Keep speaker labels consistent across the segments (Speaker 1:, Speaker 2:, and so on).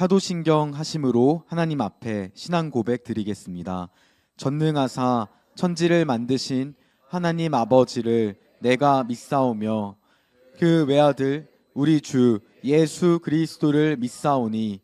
Speaker 1: 사도신경 하심으로 하나님 앞에 신앙 고백 드리겠습니다. 전능하사 천지를 만드신 하나님 아버지를 내가 믿사오며 그 외아들 우리 주 예수 그리스도를 믿사오니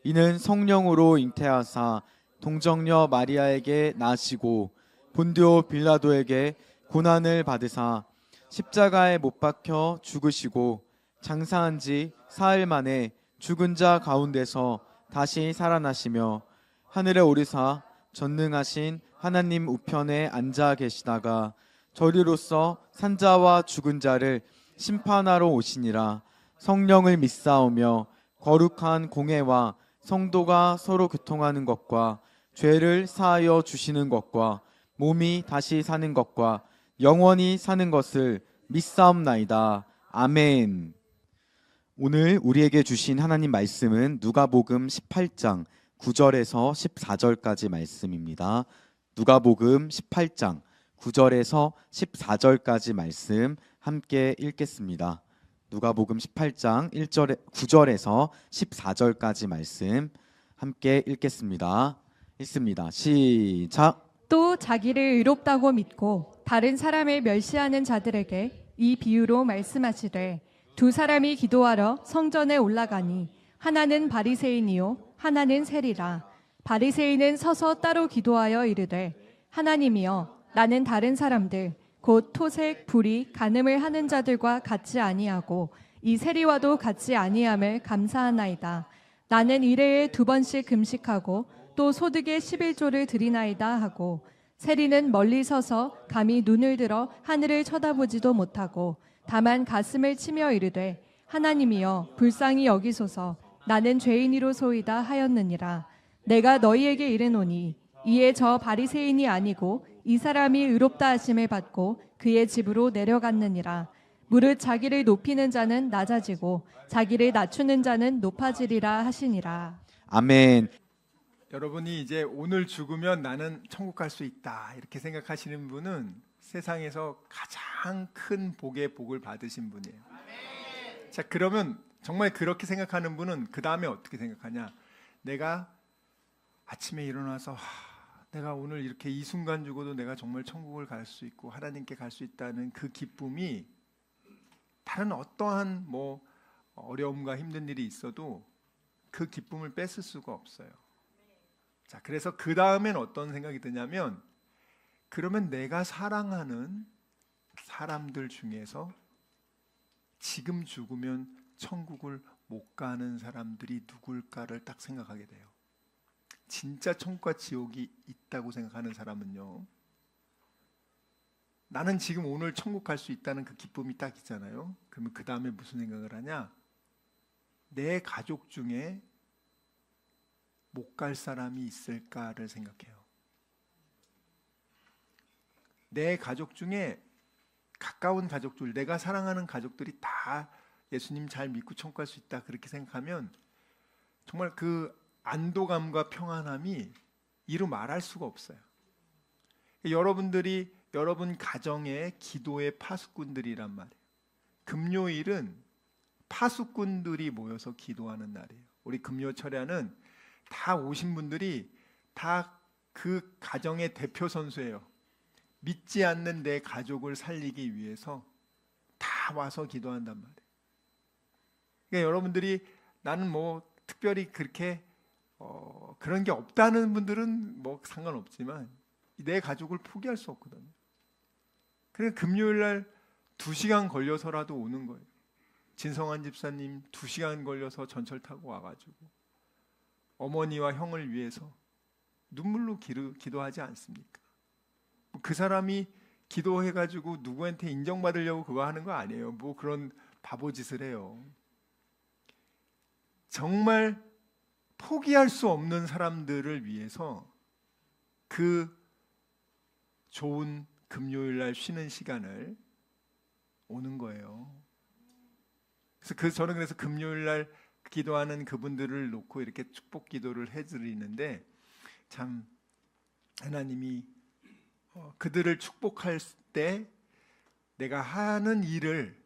Speaker 1: 이는 성령으로 잉태하사 동정녀 마리아에게 나시고 본디오 빌라도에게 고난을 받으사 십자가에 못 박혀 죽으시고 장사한 지 사흘 만에 죽은 자 가운데서 다시 살아나시며 하늘에 오르사 전능하신 하나님 우편에 앉아 계시다가 저리로서 산자와 죽은 자를 심판하러 오시니라. 성령을 믿사오며 거룩한 공회와 성도가 서로 교통하는 것과 죄를 사하여 주시는 것과 몸이 다시 사는 것과 영원히 사는 것을 믿사옵나이다. 아멘. 오늘 우리에게 주신 하나님 말씀은 누가복음 18장 9절에서 14절까지 말씀입니다. 누가복음 18장 9절에서 14절까지 말씀 함께 읽겠습니다. 누가복음 18장 9절에서 14절까지 말씀 함께 읽겠습니다. 읽습니다. 시작.
Speaker 2: 또 자기를 의롭다고 믿고 다른 사람을 멸시하는 자들에게 이 비유로 말씀하시되 두 사람이 기도하러 성전에 올라가니 하나는 바리새인이요 하나는 세리라. 바리새인은 서서 따로 기도하여 이르되 하나님이여 나는 다른 사람들 곧 토색, 불의, 간음을 하는 자들과 같이 아니하고 이 세리와도 같이 아니함을 감사하나이다. 나는 일회에 2번씩 금식하고 또 소득의 11조를 드리나이다 하고 세리는 멀리 서서 감히 눈을 들어 하늘을 쳐다보지도 못하고 다만 가슴을 치며 이르되 하나님이여 불쌍히 여기소서 나는 죄인이로소이다 하였느니라. 내가 너희에게 이르노니 이에 저 바리새인이 아니고 이 사람이 의롭다 하심을 받고 그의 집으로 내려갔느니라. 무릇 자기를 높이는 자는 낮아지고 자기를 낮추는 자는 높아지리라 하시니라.
Speaker 1: 아멘.
Speaker 3: 여러분이 이제 오늘 죽으면 나는 천국 갈 수 있다 이렇게 생각하시는 분은 세상에서 가장 큰 복의 복을 받으신 분이에요. 자, 그러면 정말 그렇게 생각하는 분은 그 다음에 어떻게 생각하냐? 내가 아침에 일어나서 내가 오늘 이렇게 이 순간 죽어도 내가 정말 천국을 갈 수 있고 하나님께 갈 수 있다는 그 기쁨이 다른 어떠한 어려움과 힘든 일이 있어도 그 기쁨을 뺏을 수가 없어요. 자, 그래서 그 다음엔 어떤 생각이 드냐면 그러면 내가 사랑하는 사람들 중에서 지금 죽으면 천국을 못 가는 사람들이 누굴까를 딱 생각하게 돼요. 진짜 천국과 지옥이 있다고 생각하는 사람은요, 나는 지금 오늘 천국 갈 수 있다는 그 기쁨이 딱 있잖아요. 그러면 그 다음에 무슨 생각을 하냐? 내 가족 중에 못 갈 사람이 있을까를 생각해요. 내 가족 중에 가까운 가족들, 내가 사랑하는 가족들이 다 예수님 잘 믿고 천국 갈 수 있다 그렇게 생각하면 정말 그 안도감과 평안함이 이루 말할 수가 없어요. 여러분들이 여러분 가정의 기도의 파수꾼들이란 말이에요. 금요일은 파수꾼들이 모여서 기도하는 날이에요. 우리 금요 철야는 다 오신 분들이 다 그 가정의 대표 선수예요. 믿지 않는 내 가족을 살리기 위해서 다 와서 기도한단 말이에요. 그러니까 여러분들이 나는 특별히 그렇게 그런 게 없다는 분들은 상관없지만 내 가족을 포기할 수 없거든요. 그래서 금요일 날 2시간 걸려서라도 오는 거예요. 진성환 집사님 2시간 걸려서 전철 타고 와가지고 어머니와 형을 위해서 눈물로 기도하지 않습니까? 그 사람이 기도해가지고 누구한테 인정받으려고 그거 하는 거 아니에요. 그런 바보짓을 해요. 정말 포기할 수 없는 사람들을 위해서 그 좋은 금요일 날 쉬는 시간을 오는 거예요. 저는 그래서 금요일 날 기도하는 그분들을 놓고 이렇게 축복 기도를 해드리는데 참 하나님이 그들을 축복할 때 내가 하는 일을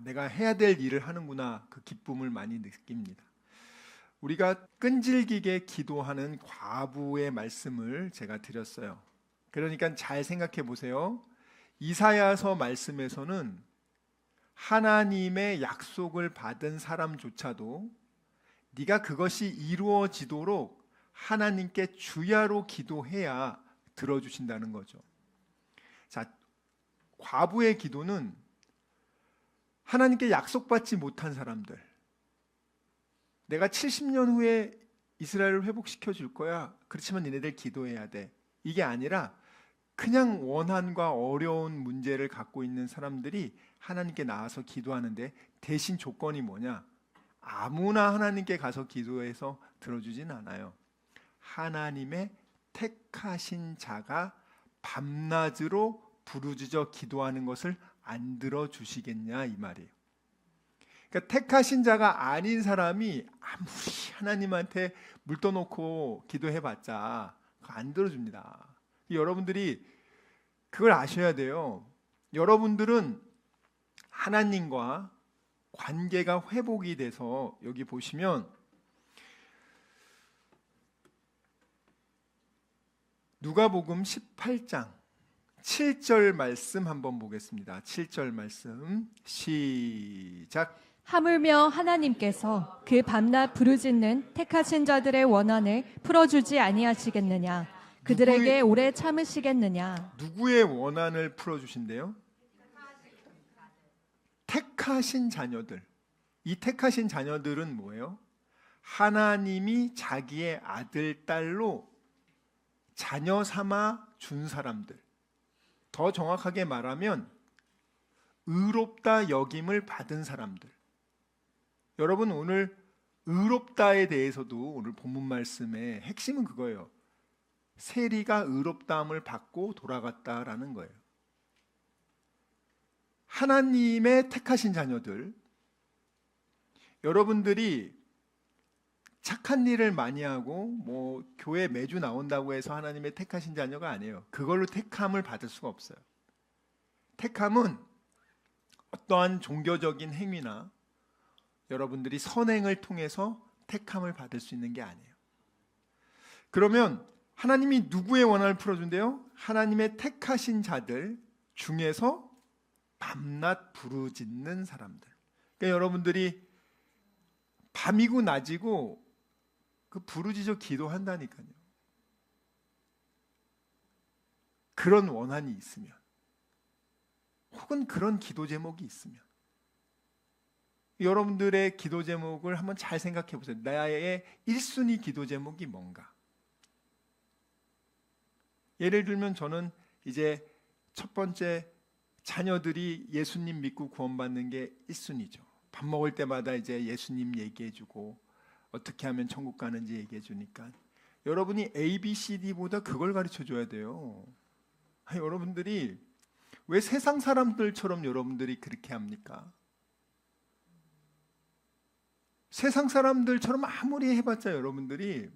Speaker 3: 내가 해야 될 일을 하는구나 그 기쁨을 많이 느낍니다. 우리가 끈질기게 기도하는 과부의 말씀을 제가 드렸어요. 그러니까 잘 생각해 보세요. 이사야서 말씀에서는 하나님의 약속을 받은 사람조차도 네가 그것이 이루어지도록 하나님께 주야로 기도해야 들어주신다는 거죠. 자, 과부의 기도는 하나님께 약속받지 못한 사람들, 내가 70년 후에 이스라엘을 회복시켜 줄 거야. 그렇지만 니네들 기도해야 돼. 이게 아니라 그냥 원한과 어려운 문제를 갖고 있는 사람들이 하나님께 나와서 기도하는데 대신 조건이 뭐냐? 아무나 하나님께 가서 기도해서 들어주진 않아요. 하나님의 택하신 자가 밤낮으로 부르짖어 기도하는 것을 안 들어주시겠냐 이 말이에요. 그러니까 택하신 자가 아닌 사람이 아무리 하나님한테 물 떠놓고 기도해봤자 안 들어줍니다. 여러분들이 그걸 아셔야 돼요. 여러분들은 하나님과 관계가 회복이 돼서 여기 보시면 누가복음 18장 7절 말씀 한번 보겠습니다. 7절 말씀 시작.
Speaker 2: 하물며 하나님께서 그 밤낮 부르짖는 택하신 자들의 원한을 풀어주지 아니하시겠느냐? 그들에게 오래 참으시겠느냐?
Speaker 3: 누구의 원한을 풀어주신대요? 택하신 자녀들. 이 택하신 자녀들은 뭐예요? 하나님이 자기의 아들, 딸로 자녀 삼아 준 사람들. 더 정확하게 말하면 의롭다 여김을 받은 사람들. 여러분 오늘 의롭다에 대해서도 오늘 본문 말씀의 핵심은 그거예요. 세리가 의롭다함을 받고 돌아갔다라는 거예요. 하나님의 택하신 자녀들, 여러분들이 착한 일을 많이 하고 뭐 교회 매주 나온다고 해서 하나님의 택하신 자녀가 아니에요. 그걸로 택함을 받을 수가 없어요. 택함은 어떠한 종교적인 행위나 여러분들이 선행을 통해서 택함을 받을 수 있는 게 아니에요. 그러면 하나님이 누구의 원한을 풀어준대요? 하나님의 택하신 자들 중에서 밤낮 부르짖는 사람들. 그러니까 여러분들이 밤이고 낮이고 그 부르짖어 기도한다니까요. 그런 원한이 있으면, 혹은 그런 기도 제목이 있으면, 여러분들의 기도 제목을 한번 잘 생각해 보세요. 나의 1순위 기도 제목이 뭔가? 예를 들면 저는 이제 첫 번째 자녀들이 예수님 믿고 구원받는 게 1순위죠. 밥 먹을 때마다 이제 예수님 얘기해주고 어떻게 하면 천국 가는지 얘기해주니까 여러분이 A, B, C, D보다 그걸 가르쳐줘야 돼요. 여러분들이 왜 세상 사람들처럼 여러분들이 그렇게 합니까? 세상 사람들처럼 아무리 해봤자 여러분들이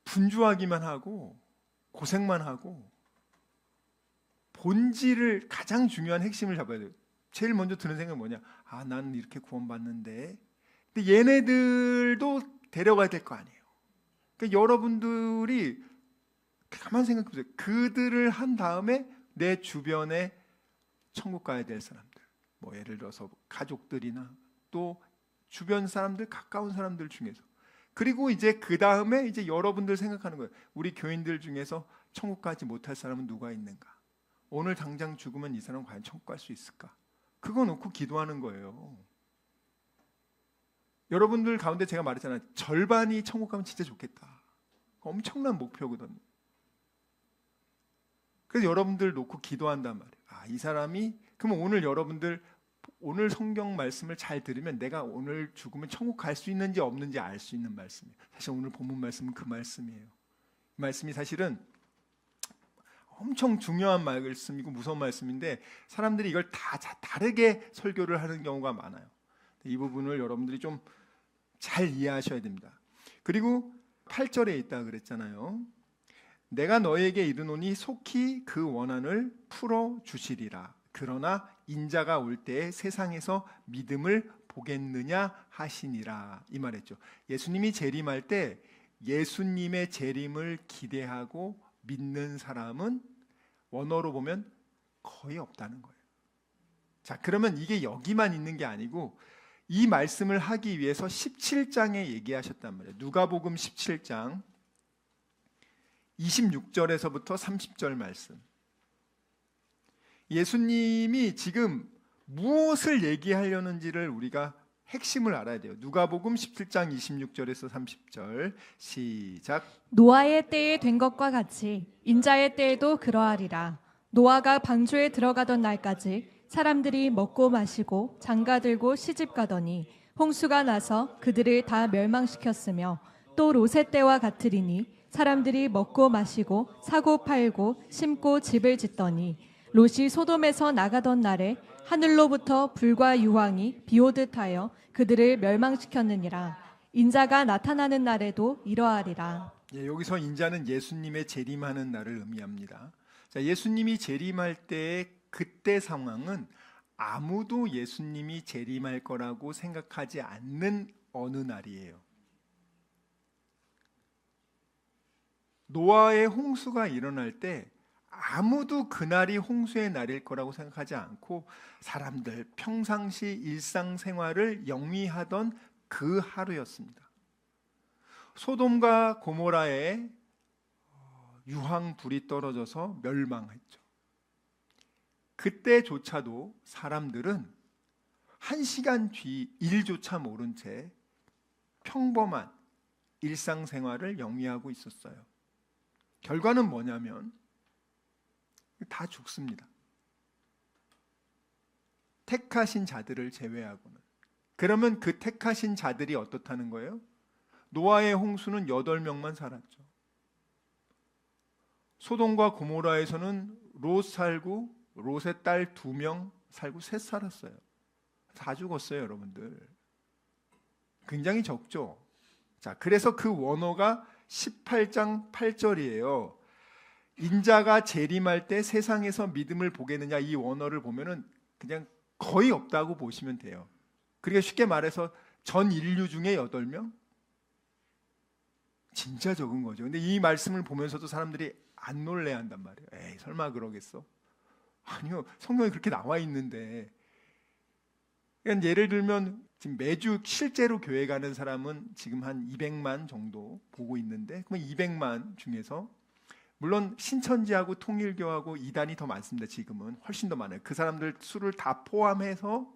Speaker 3: 분주하기만 하고 고생만 하고 본질을, 가장 중요한 핵심을 잡아야 돼요. 제일 먼저 드는 생각은 뭐냐? 아, 나는 이렇게 구원받는데. 근데 얘네들도 데려가야 될 거 아니에요. 그러니까 여러분들이 가만 생각해 보세요. 그들을 한 다음에 내 주변에 천국 가야 될 사람들, 뭐 예를 들어서 가족들이나 또 주변 사람들, 가까운 사람들 중에서, 그리고 이제 그 다음에 이제 여러분들 생각하는 거예요. 우리 교인들 중에서 천국 가지 못할 사람은 누가 있는가? 오늘 당장 죽으면 이 사람 과연 천국 갈 수 있을까? 그거 놓고 기도하는 거예요. 여러분들 가운데 제가 말했잖아요. 절반이 천국 가면 진짜 좋겠다. 엄청난 목표거든요. 그래서 여러분들 놓고 기도한단 말이에요. 아, 이 사람이, 그러면 오늘 여러분들 오늘 성경 말씀을 잘 들으면 내가 오늘 죽으면 천국 갈 수 있는지 없는지 알 수 있는 말씀이에요. 사실 오늘 본문 말씀은 그 말씀이에요. 이 말씀이 사실은 엄청 중요한 말씀이고 무서운 말씀인데 사람들이 이걸 다 다르게 설교를 하는 경우가 많아요. 이 부분을 여러분들이 좀 잘 이해하셔야 됩니다. 그리고 8절에 있다 그랬잖아요. 내가 너에게 이르노니 속히 그 원한을 풀어 주시리라. 그러나 인자가 올 때에 세상에서 믿음을 보겠느냐 하시니라 이 말했죠. 예수님이 재림할 때 예수님의 재림을 기대하고 믿는 사람은 원어로 보면 거의 없다는 거예요. 자, 그러면 이게 여기만 있는 게 아니고 이 말씀을 하기 위해서 17장에 얘기하셨단 말이에요. 누가복음 17장 26절에서부터 30절 말씀. 예수님이 지금 무엇을 얘기하려는지를 우리가 핵심을 알아야 돼요. 누가복음 17장 26절에서 30절 시작.
Speaker 2: 노아의 때에 된 것과 같이 인자의 때에도 그러하리라. 노아가 방주에 들어가던 날까지 사람들이 먹고 마시고 장가들고 시집가더니 홍수가 나서 그들을 다 멸망시켰으며 또 롯의 때와 같으리니 사람들이 먹고 마시고 사고 팔고 심고 집을 짓더니 롯이 소돔에서 나가던 날에 하늘로부터 불과 유황이 비오듯 하여 그들을 멸망시켰느니라. 인자가 나타나는 날에도 이러하리라.
Speaker 3: 예, 여기서 인자는 예수님의 재림하는 날을 의미합니다. 자, 예수님이 재림할 때의 그때 상황은 아무도 예수님이 재림할 거라고 생각하지 않는 어느 날이에요. 노아의 홍수가 일어날 때 아무도 그날이 홍수의 날일 거라고 생각하지 않고 사람들 평상시 일상생활을 영위하던 그 하루였습니다. 소돔과 고모라에 유황불이 떨어져서 멸망했죠. 그때조차도 사람들은 1시간 뒤 일조차 모른 채 평범한 일상생활을 영위하고 있었어요. 결과는 뭐냐면 다 죽습니다. 택하신 자들을 제외하고는. 그러면 그 택하신 자들이 어떻다는 거예요? 노아의 홍수는 8명만 살았죠. 소돔과 고모라에서는 롯 살고 롯의 딸 2명 살고 셋 살았어요. 다 죽었어요, 여러분들. 굉장히 적죠. 자, 그래서 그 원어가 18장 8절이에요. 인자가 재림할 때 세상에서 믿음을 보겠느냐, 이 원어를 보면은 그냥 거의 없다고 보시면 돼요. 그러니까 쉽게 말해서 전 인류 중에 8명? 진짜 적은 거죠. 근데 이 말씀을 보면서도 사람들이 안 놀래한단 말이에요. 에이, 설마 그러겠어? 아니요, 성경에 그렇게 나와 있는데. 그러니까 예를 들면 지금 매주 실제로 교회 가는 사람은 지금 한 200만 정도 보고 있는데, 그러면 200만 중에서 물론 신천지하고 통일교하고 이단이 더 많습니다. 지금은 훨씬 더 많아요. 그 사람들 수를 다 포함해서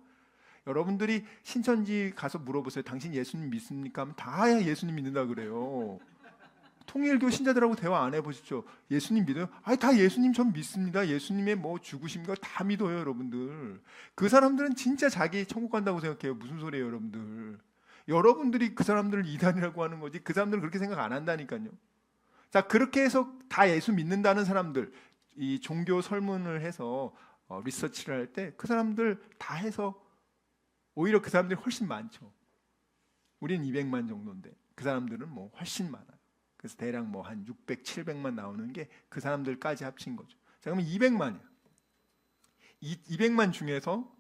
Speaker 3: 여러분들이 신천지 가서 물어보세요. 당신 예수님 믿습니까? 하면 다 예수님 믿는다 그래요. 통일교 신자들하고 대화 안 해보십시오. 예수님 믿어요? 아니, 다 예수님 전 믿습니다. 예수님의 뭐 죽으신 거 다 믿어요, 여러분들. 그 사람들은 진짜 자기 천국 간다고 생각해요. 무슨 소리예요, 여러분들. 여러분들이 그 사람들을 이단이라고 하는 거지. 그 사람들은 그렇게 생각 안 한다니까요. 자, 그렇게 해서 다 예수 믿는다는 사람들, 이 종교 설문을 해서 리서치를 할 때 그 사람들 다 해서 오히려 그 사람들이 훨씬 많죠. 우리는 200만 정도인데 그 사람들은 뭐 훨씬 많아요. 그래서 대략 뭐 한 600, 700만 나오는 게 그 사람들까지 합친 거죠. 자, 그러면 200만이야. 200만 중에서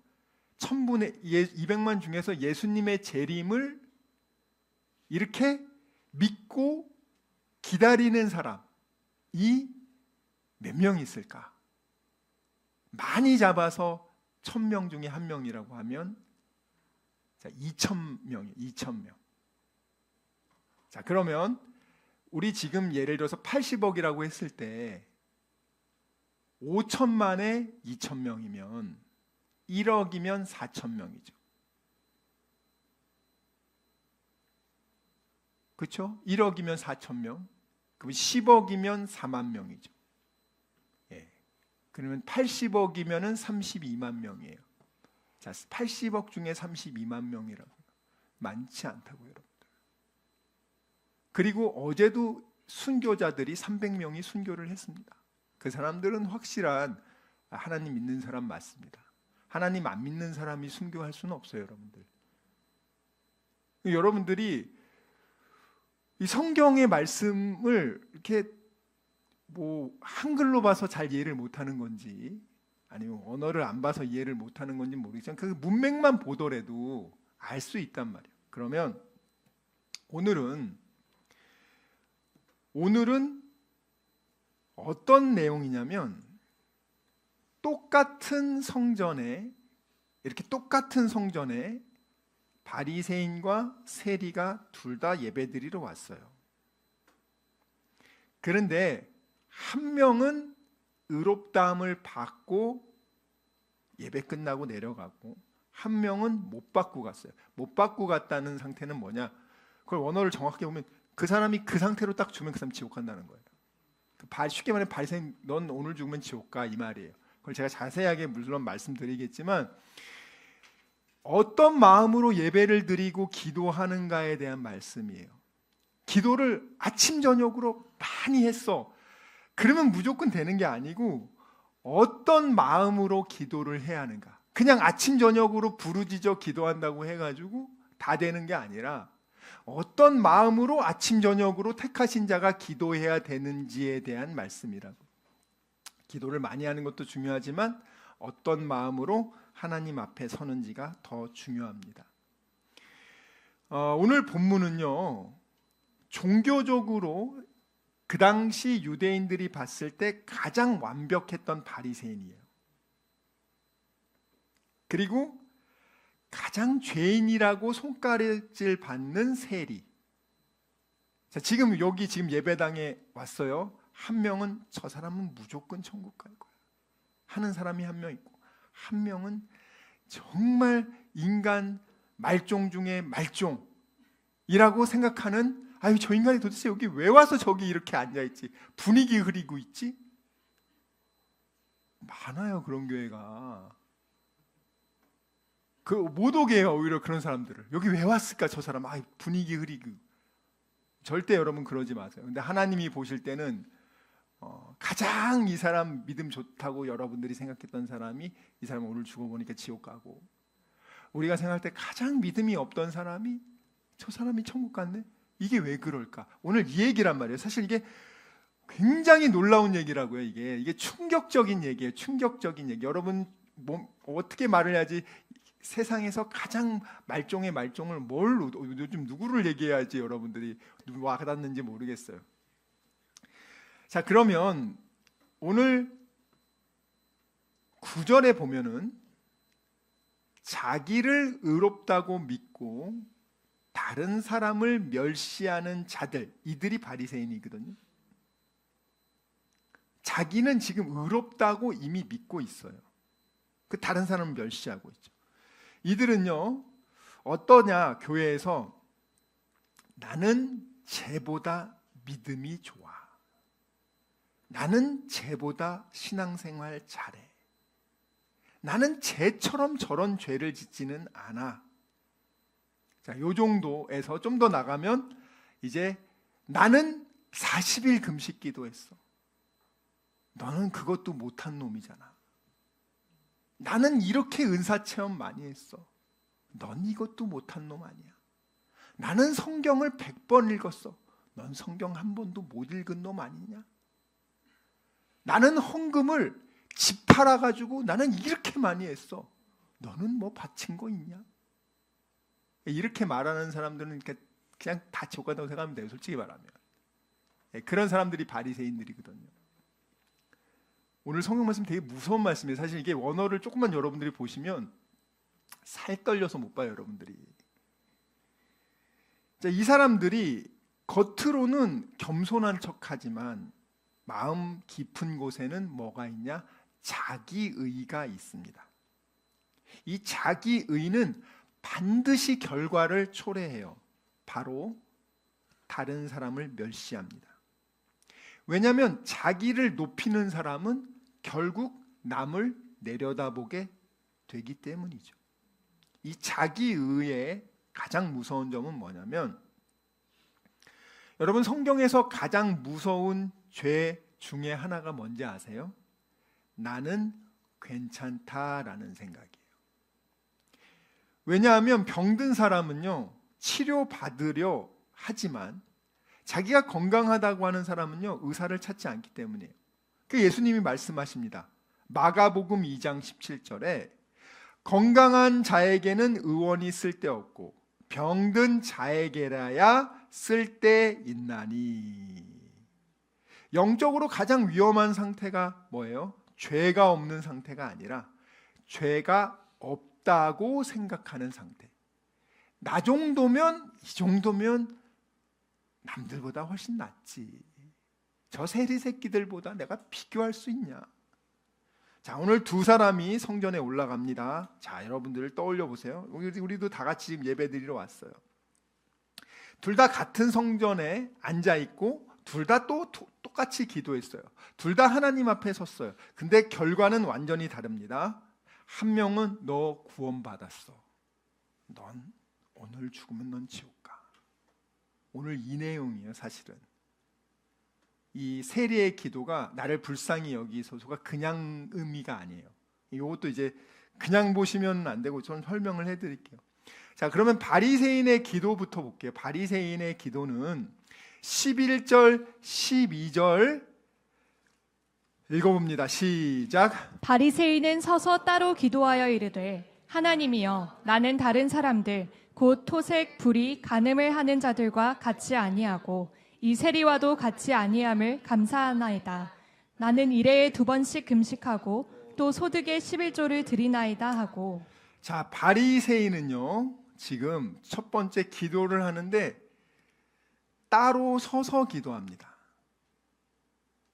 Speaker 3: 200만 중에서 예수님의 재림을 이렇게 믿고 기다리는 사람이 몇 명 있을까? 많이 잡아서 1000명 중에 1명이라고 하면 2000명이에요. 2000명. 자, 그러면 우리 지금 예를 들어서 80억이라고 했을 때 5천만에 2000명이면 1억이면 4000명이죠. 그렇죠? 1억이면 4000명. 그럼 10억이면 4만 명이죠. 예. 그러면 80억이면은 32만 명이에요. 자, 80억 중에 32만 명이라고. 많지 않다고요, 여러분들. 그리고 어제도 순교자들이 300명이 순교를 했습니다. 그 사람들은 확실한 하나님 믿는 사람 맞습니다. 하나님 안 믿는 사람이 순교할 수는 없어요, 여러분들. 여러분들이 이 성경의 말씀을 이렇게 뭐 한글로 봐서 잘 이해를 못하는 건지 아니면 언어를 안 봐서 이해를 못하는 건지 모르겠지만 그 문맥만 보더라도 알 수 있단 말이에요. 그러면 오늘은 어떤 내용이냐면 똑같은 성전에 바리새인과 세리가 둘 다 예배드리러 왔어요. 그런데 한 명은 의롭다함을 받고 예배 끝나고 내려가고 한 명은 못 받고 갔어요. 못 받고 갔다는 상태는 뭐냐? 그걸 원어를 정확하게 보면 그 사람이 그 상태로 딱 죽으면 그 사람 지옥 간다는 거예요. 쉽게 말하면 바리새인 넌 오늘 죽으면 지옥 가 이 말이에요. 그걸 제가 자세하게 물론 말씀드리겠지만 어떤 마음으로 예배를 드리고 기도하는가에 대한 말씀이에요. 기도를 아침 저녁으로 많이 했어. 그러면 무조건 되는 게 아니고 어떤 마음으로 기도를 해야 하는가. 그냥 아침 저녁으로 부르짖어 기도한다고 해가지고 다 되는 게 아니라 어떤 마음으로 아침 저녁으로 택하신 자가 기도해야 되는지에 대한 말씀이라고. 기도를 많이 하는 것도 중요하지만 어떤 마음으로 하나님 앞에 서는지가 더 중요합니다. 오늘 본문은요, 종교적으로 그 당시 유대인들이 봤을 때 가장 완벽했던 바리새인이에요. 그리고 가장 죄인이라고 손가락질 받는 세리. 자, 지금 예배당에 왔어요. 한 명은 저 사람은 무조건 천국 갈 거야 하는 사람이 한 명 있고, 한 명은 정말 인간 말종 중에 말종이라고 생각하는, 아유 저 인간이 도대체 여기 왜 와서 저기 이렇게 앉아있지, 분위기 흐리고 있지. 많아요 그런 교회가. 못 오게 해요 오히려 그런 사람들을. 여기 왜 왔을까 저 사람, 분위기 흐리고. 절대 여러분 그러지 마세요. 근데 하나님이 보실 때는 가장 이 사람 믿음 좋다고 여러분들이 생각했던 사람이 이 사람 오늘 죽어보니까 지옥 가고, 우리가 생각할 때 가장 믿음이 없던 사람이 저 사람이 천국 갔네? 이게 왜 그럴까? 오늘 이 얘기란 말이에요. 사실 이게 굉장히 놀라운 얘기라고요. 이게 충격적인 얘기예요. 충격적인 얘기. 여러분 어떻게 말을 해야지 세상에서 가장 말종의 말종을 요즘 누구를 얘기해야지 여러분들이 와닿는지 모르겠어요. 자, 그러면 오늘 9절에 보면은 자기를 의롭다고 믿고 다른 사람을 멸시하는 자들, 이들이 바리새인이거든요. 자기는 지금 의롭다고 이미 믿고 있어요. 그 다른 사람을 멸시하고 있죠. 이들은요, 어떠냐? 교회에서 나는 쟤보다 믿음이 좋아. 나는 쟤보다 신앙생활 잘해. 나는 쟤처럼 저런 죄를 짓지는 않아. 자, 요 정도에서 좀 더 나가면 이제 나는 40일 금식 기도했어. 너는 그것도 못한 놈이잖아. 나는 이렇게 은사 체험 많이 했어. 넌 이것도 못한 놈 아니야. 나는 성경을 100번 읽었어. 넌 성경 한 번도 못 읽은 놈 아니냐? 나는 헌금을 집 팔아가지고 나는 이렇게 많이 했어. 너는 뭐 바친 거 있냐? 이렇게 말하는 사람들은 그냥 다 지옥 간다고 생각하면 돼요. 솔직히 말하면. 그런 사람들이 바리새인들이거든요. 오늘 성경 말씀 되게 무서운 말씀이에요. 사실 이게 원어를 조금만 여러분들이 보시면 살 떨려서 못 봐요, 여러분들이. 자, 이 사람들이 겉으로는 겸손한 척하지만 마음 깊은 곳에는 뭐가 있냐? 자기의가 있습니다. 이 자기의는 반드시 결과를 초래해요. 바로 다른 사람을 멸시합니다. 왜냐하면 자기를 높이는 사람은 결국 남을 내려다보게 되기 때문이죠. 이 자기의의 가장 무서운 점은 뭐냐면, 여러분 성경에서 가장 무서운 죄 중에 하나가 뭔지 아세요? 나는 괜찮다라는 생각이에요. 왜냐하면 병든 사람은요, 치료받으려 하지만 자기가 건강하다고 하는 사람은요, 의사를 찾지 않기 때문이에요. 그 예수님이 말씀하십니다. 마가복음 2장 17절에 건강한 자에게는 의원이 쓸데없고 병든 자에게라야 쓸데있나니. 영적으로 가장 위험한 상태가 뭐예요? 죄가 없는 상태가 아니라 죄가 없다고 생각하는 상태. 나 정도면, 이 정도면 남들보다 훨씬 낫지. 저 세리 새끼들보다 내가 비교할 수 있냐? 자, 오늘 두 사람이 성전에 올라갑니다. 자, 여러분들 떠올려 보세요. 우리도 다 같이 지금 예배 드리러 왔어요. 둘 다 같은 성전에 앉아 있고 둘 다 또 똑같이 기도했어요. 둘 다 하나님 앞에 섰어요. 근데 결과는 완전히 다릅니다. 한 명은 너 구원받았어. 넌 오늘 죽으면 넌 지옥 가. 오늘 이 내용이에요, 사실은. 이 세리의 기도가 나를 불쌍히 여기소서가 그냥 의미가 아니에요. 이것도 이제 그냥 보시면 안 되고 저는 설명을 해드릴게요. 자, 그러면 바리새인의 기도부터 볼게요. 바리새인의 기도는 11절, 12절 읽어봅니다. 시작.
Speaker 2: 바리새인은 서서 따로 기도하여 이르되 하나님이여 나는 다른 사람들 곧 토색, 불의, 간음을 하는 자들과 같이 아니하고 이 세리와도 같이 아니함을 감사하나이다. 나는 일해에 2번씩 금식하고 또 소득의 11조를 드리나이다 하고.
Speaker 3: 자, 바리새인은요 지금 첫 번째 기도를 하는데 따로 서서 기도합니다.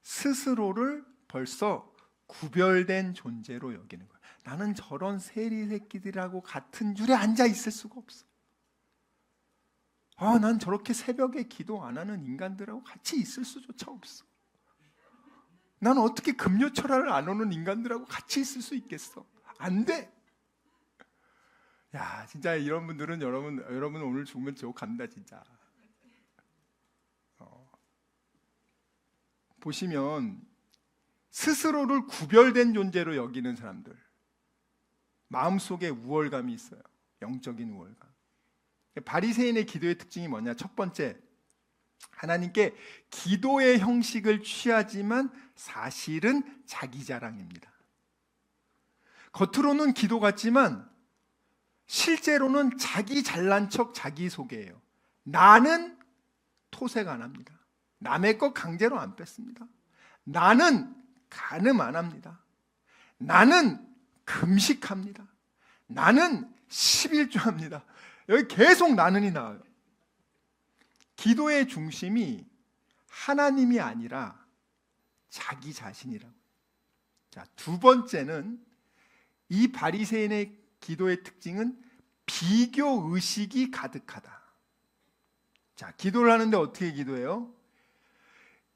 Speaker 3: 스스로를 벌써 구별된 존재로 여기는 거예요. 나는 저런 세리 새끼들하고 같은 줄에 앉아 있을 수가 없어. 난 저렇게 새벽에 기도 안 하는 인간들하고 같이 있을 수조차 없어. 난 어떻게 금요철화를 안 오는 인간들하고 같이 있을 수 있겠어? 안 돼. 야, 진짜 이런 분들은 여러분 오늘 죽으면 지옥 갑니다, 진짜. 보시면 스스로를 구별된 존재로 여기는 사람들, 마음속에 우월감이 있어요. 영적인 우월감. 바리새인의 기도의 특징이 뭐냐? 첫 번째, 하나님께 기도의 형식을 취하지만 사실은 자기 자랑입니다. 겉으로는 기도 같지만 실제로는 자기 잘난 척 자기 소개예요. 나는 토색 안 합니다. 남의 것 강제로 안 뺐습니다. 나는 간음 안 합니다. 나는 금식합니다. 나는 11조 합니다. 여기 계속 나는이 나와요. 기도의 중심이 하나님이 아니라 자기 자신이라고. 자, 두 번째는 이 바리새인의 기도의 특징은 비교 의식이 가득하다. 자, 기도를 하는데 어떻게 기도해요?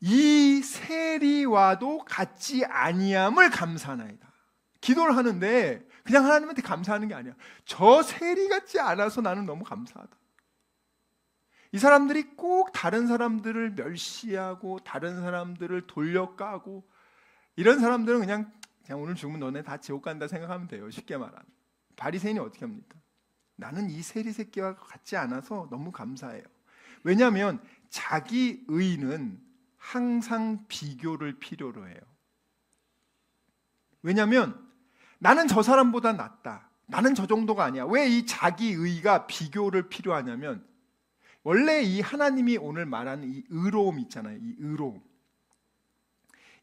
Speaker 3: 이 세리와도 같지 아니함을 감사하나이다. 기도를 하는데 그냥 하나님한테 감사하는 게 아니야. 저 세리 같지 않아서 나는 너무 감사하다. 이 사람들이 꼭 다른 사람들을 멸시하고 다른 사람들을 돌려까고 이런 사람들은 그냥 오늘 죽으면 너네 다 지옥 간다 생각하면 돼요. 쉽게 말하면. 바리새인이 어떻게 합니까? 나는 이 세리 새끼와 같지 않아서 너무 감사해요. 왜냐하면 자기 의는 항상 비교를 필요로 해요. 왜냐하면 나는 저 사람보다 낫다. 나는 저 정도가 아니야. 왜 이 자기 의가 비교를 필요하냐면 원래 이 하나님이 오늘 말하는 이 의로움 있잖아요. 이 의로움.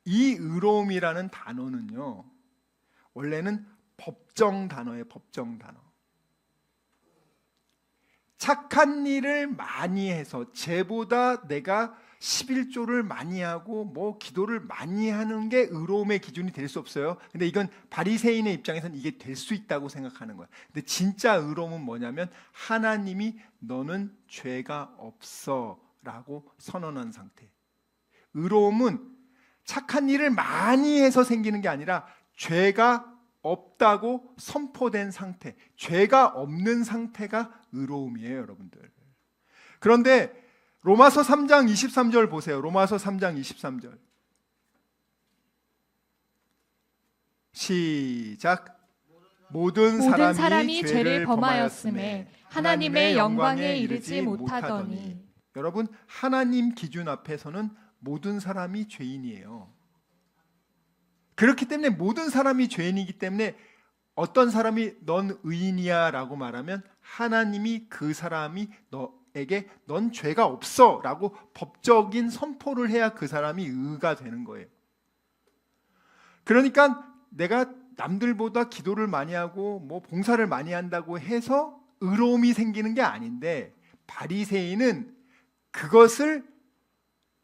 Speaker 3: 이 의로움이라는 단어는요. 원래는 법정 단어예요. 법정 단어. 착한 일을 많이 해서 쟤보다 내가 11조를 많이 하고 뭐 기도를 많이 하는 게 의로움의 기준이 될 수 없어요. 근데 이건 바리새인의 입장에서는 이게 될 수 있다고 생각하는 거야. 근데 진짜 의로움은 뭐냐면 하나님이 너는 죄가 없어라고 선언한 상태. 의로움은 착한 일을 많이 해서 생기는 게 아니라 죄가 없다고 선포된 상태. 죄가 없는 상태가 의로움이에요, 여러분들. 그런데 로마서 3장 23절 보세요. 로마서 3장 23절. 시작. 모든 사람이 죄를 범하였음에 하나님의 영광에 이르지 못하더니. 여러분, 하나님 기준 앞에서는 모든 사람이 죄인이에요. 그렇기 때문에 모든 사람이 죄인이기 때문에 어떤 사람이 넌 의인이야 라고 말하면 하나님이 그 사람이 너에게 넌 죄가 없어 라고 법적인 선포를 해야 그 사람이 의가 되는 거예요. 그러니까 내가 남들보다 기도를 많이 하고 뭐 봉사를 많이 한다고 해서 의로움이 생기는 게 아닌데, 바리새인은 그것을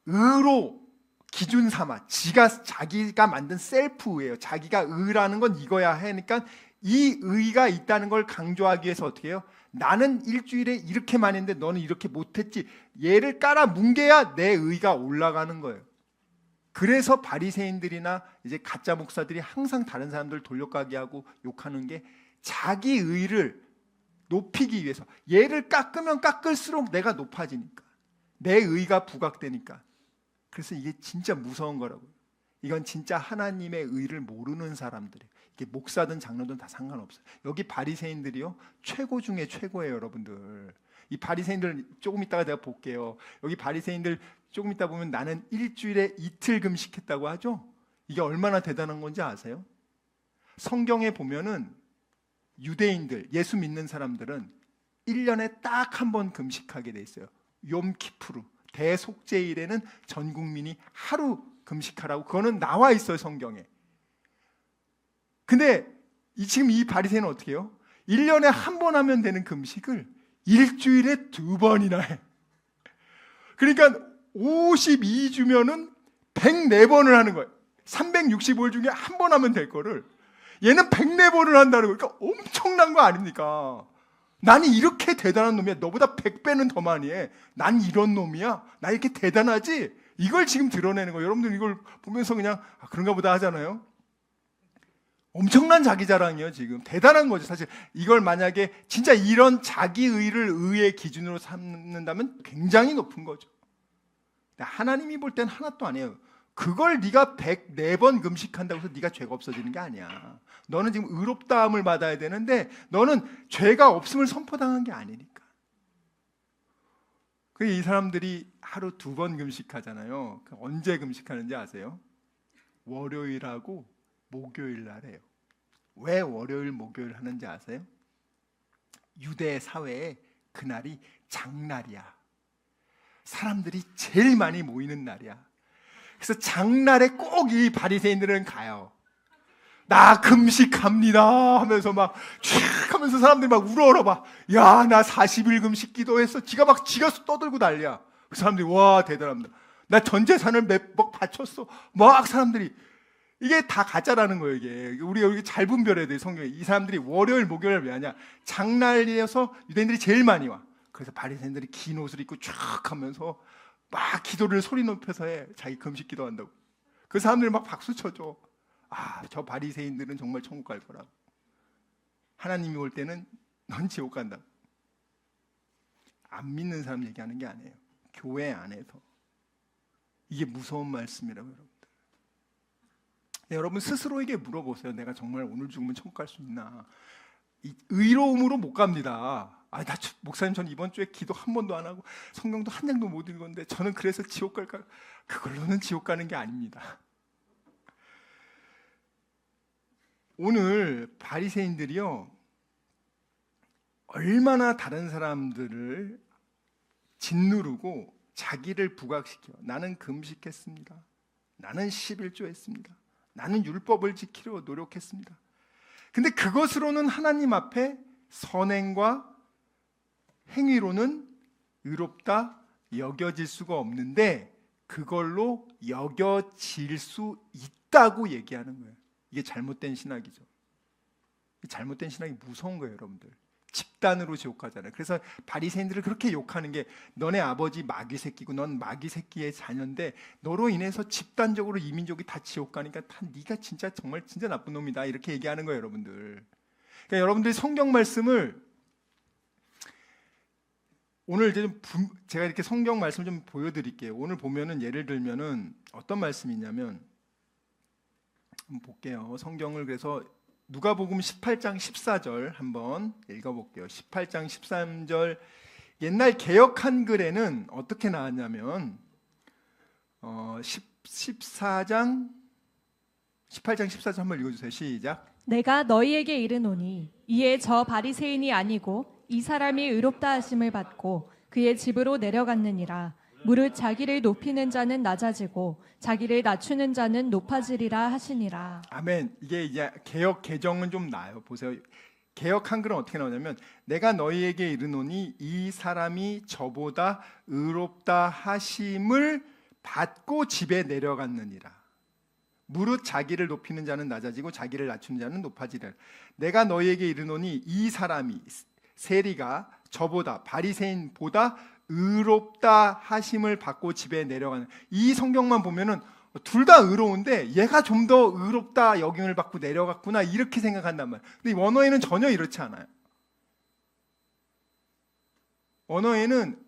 Speaker 3: 의로 기준 삼아 자기가 만든 셀프예요. 자기가 의라는 건 이거야 하니까 이 의가 있다는 걸 강조하기 위해서 어떻게 해요? 나는 일주일에 이렇게 많이 했는데 너는 이렇게 못했지. 얘를 깔아 뭉개야 내 의가 올라가는 거예요. 그래서 바리새인들이나 이제 가짜 목사들이 항상 다른 사람들 돌려가게 하고 욕하는 게 자기 의를 높이기 위해서. 얘를 깎으면 깎을수록 내가 높아지니까, 내 의가 부각되니까. 그래서 이게 진짜 무서운 거라고요. 이건 진짜 하나님의 의를 모르는 사람들이에요. 이게 목사든 장로든 다 상관없어요. 여기 바리새인들이요, 최고 중에 최고예요, 여러분들. 이 바리새인들 조금 이따가 내가 볼게요. 여기 바리새인들 조금 이따 보면 나는 일주일에 이틀 금식했다고 하죠. 이게 얼마나 대단한 건지 아세요? 성경에 보면은 유대인들, 예수 믿는 사람들은 1년에 딱 한 번 금식하게 돼 있어요. 욤키푸르, 대속죄일에는 전 국민이 하루 금식하라고, 그거는 나와 있어요, 성경에. 근데 지금 이 바리새인은 어떻게 해요? 1년에 한 번 하면 되는 금식을 일주일에 2번이나 해. 그러니까 52주면은 104번을 하는 거예요. 365일 중에 한 번 하면 될 거를 얘는 104번을 한다는 거니까 엄청난 거 아닙니까? 나는 이렇게 대단한 놈이야. 너보다 100배는 더 많이 해. 난 이런 놈이야. 나 이렇게 대단하지? 이걸 지금 드러내는 거예요. 여러분들 이걸 보면서 그냥 그런가 보다 하잖아요. 엄청난 자기 자랑이에요. 지금 대단한 거죠. 사실 이걸 만약에 진짜 이런 자기 의를 의의 기준으로 삼는다면 굉장히 높은 거죠. 하나님이 볼 땐 하나도 아니에요. 그걸 네가 104번 금식한다고 해서 네가 죄가 없어지는 게 아니야. 너는 지금 의롭다함을 받아야 되는데 너는 죄가 없음을 선포당한 게 아니니까. 이 사람들이 하루 2번 금식하잖아요. 언제 금식하는지 아세요? 월요일하고 목요일 날에요. 왜 월요일 목요일 하는지 아세요? 유대 사회에 그날이 장날이야. 사람들이 제일 많이 모이는 날이야. 그래서 장날에 꼭 이 바리새인들은 가요. 나 금식합니다 하면서 막 촤악 하면서 사람들이 막 우러러 봐. 야, 나 40일 금식 기도했어. 지가 떠들고 난리야. 그 사람들이 와, 대단합니다. 나 전 재산을 막 바쳤어. 막 사람들이. 이게 다 가짜라는 거예요. 이게 우리가 여기 잘 분별해야 돼요. 성경에. 이 사람들이 월요일 목요일 왜 하냐? 장날이어서 유대인들이 제일 많이 와. 그래서 바리새인들이 긴 옷을 입고 쫙 하면서 막 기도를 소리 높여서 해. 자기 금식 기도한다고. 그 사람들이 막 박수 쳐줘. 저 바리새인들은 정말 천국 갈 거라고. 하나님이 올 때는 넌 지옥 간다고. 안 믿는 사람 얘기하는 게 아니에요. 교회 안에서. 이게 무서운 말씀이라고, 여러분들. 여러분 스스로에게 물어보세요. 내가 정말 오늘 죽으면 천국 갈 수 있나? 의로움으로 못 갑니다. 목사님, 전 이번 주에 기도 한 번도 안 하고 성경도 한 장도 못 읽었는데 저는 그래서 지옥 갈까? 그걸로는 지옥 가는 게 아닙니다. 오늘 바리새인들이요, 얼마나 다른 사람들을 짓누르고 자기를 부각시켜. 나는 금식했습니다. 나는 11조 했습니다. 나는 율법을 지키려 노력했습니다. 근데 그것으로는 하나님 앞에 선행과 행위로는 의롭다 여겨질 수가 없는데 그걸로 여겨질 수 있다고 얘기하는 거예요. 이게 잘못된 신학이죠. 잘못된 신학이 무서운 거예요, 여러분들. 집단으로 지옥 가잖아요. 그래서 바리새인들을 그렇게 욕하는 게 너네 아버지 마귀 새끼고 넌 마귀 새끼의 자녀인데 너로 인해서 집단적으로 이 민족이 다 지옥 가니까 네가 진짜 정말 진짜 나쁜 놈이다 이렇게 얘기하는 거예요, 여러분들. 그러니까 여러분들이 성경 말씀을 오늘 이제 제가 이렇게 성경 말씀 좀 보여드릴게요. 오늘 보면은 예를 들면은 어떤 말씀이 있냐면 한번 볼게요. 성경을 그래서 누가복음 18장 14절 한번 읽어볼게요. 18장 13절 옛날 개역 한글에는 어떻게 나왔냐면 18장 14절 한번 읽어주세요. 시작.
Speaker 2: 내가 너희에게 이르노니 이에 저 바리새인이 아니고 이 사람이 의롭다 하심을 받고 그의 집으로 내려갔느니라. 무릇 자기를 높이는 자는 낮아지고 자기를 낮추는 자는 높아지리라 하시니라.
Speaker 3: 아멘. 이게 이제 개역 개정은 좀 나아요. 보세요. 개역 한글은 어떻게 나오냐면 내가 너희에게 이르노니 이 사람이 저보다 의롭다 하심을 받고 집에 내려갔느니라. 무릇 자기를 높이는 자는 낮아지고 자기를 낮추는 자는 높아지리라. 내가 너희에게 이르노니 이 사람이 세리가 저보다 바리새인보다 의롭다 하심을 받고 집에 내려가는, 이 성경만 보면은 둘 다 의로운데 얘가 좀 더 의롭다 여김을 받고 내려갔구나 이렇게 생각한단 말이에요. 근데 원어에는 전혀 이렇지 않아요. 원어에는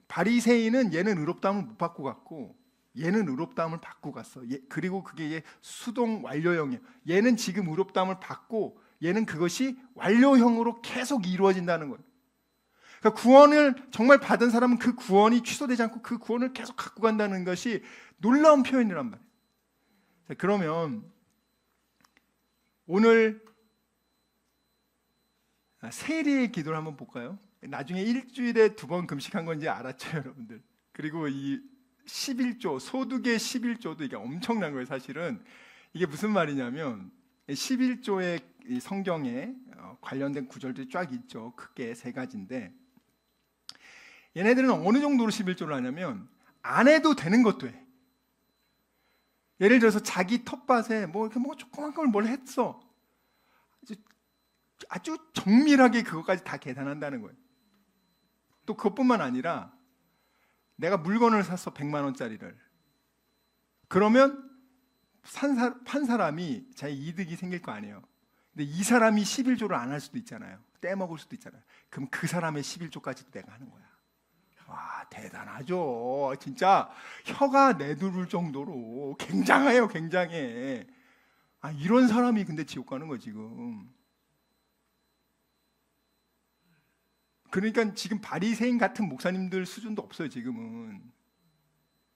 Speaker 3: 바리새인은 얘는 의롭다함을 못 받고 갔고 얘는 의롭다함을 받고 갔어. 그리고 그게 수동 완료형이에요. 얘는 지금 의롭다함을 받고 얘는 그것이 완료형으로 계속 이루어진다는 거예요. 그러니까 구원을 정말 받은 사람은 그 구원이 취소되지 않고 그 구원을 계속 갖고 간다는 것이 놀라운 표현이란 말이에요. 자, 그러면 오늘 세리의 기도를 한번 볼까요? 나중에 일주일에 2번 금식한 건지 알았죠, 여러분들? 그리고 이 11조, 소득의 11조도 이게 엄청난 거예요, 사실은. 이게 무슨 말이냐면 11조의 성경에 관련된 구절들이 쫙 있죠. 크게 3가지인데 얘네들은 어느 정도로 11조를 하냐면 안 해도 되는 것도 해. 예를 들어서 자기 텃밭에 뭐 이렇게 뭐 조그만 걸 뭘 했어. 아주 정밀하게 그것까지 다 계산한다는 거예요. 또 그것뿐만 아니라 내가 물건을 샀어, 100만 원짜리를. 그러면 판 사람이 자기 이득이 생길 거 아니에요. 근데 이 사람이 11조를 안 할 수도 있잖아요. 떼먹을 수도 있잖아요. 그럼 그 사람의 11조까지도 내가 하는 거야. 와, 대단하죠. 진짜 혀가 내두를 정도로 굉장해요, 굉장해. 아, 이런 사람이 근데 지옥 가는 거 지금. 그러니까 지금 바리새인 같은 목사님들 수준도 없어요, 지금은.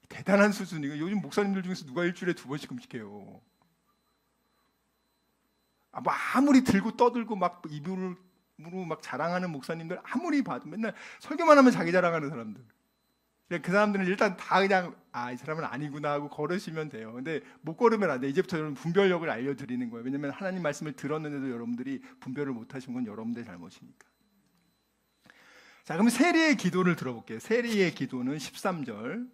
Speaker 3: 대단한 수준이고 요즘 목사님들 중에서 누가 일주일에 2번씩 금식해요. 뭐 아무리 들고 떠들고 막 입으로 막 자랑하는 목사님들 아무리 봐도 맨날 설교만 하면 자기 자랑하는 사람들. 그 사람들은 일단 다 그냥 이 사람은 아니구나 하고 걸으시면 돼요. 근데 못 걸으면 안 돼. 이제부터 여러분 분별력을 알려드리는 거예요. 왜냐하면 하나님 말씀을 들었는데도 여러분들이 분별을 못하신 건 여러분들의 잘못이니까. 자, 그럼 세리의 기도를 들어볼게요. 세리의 기도는 13절,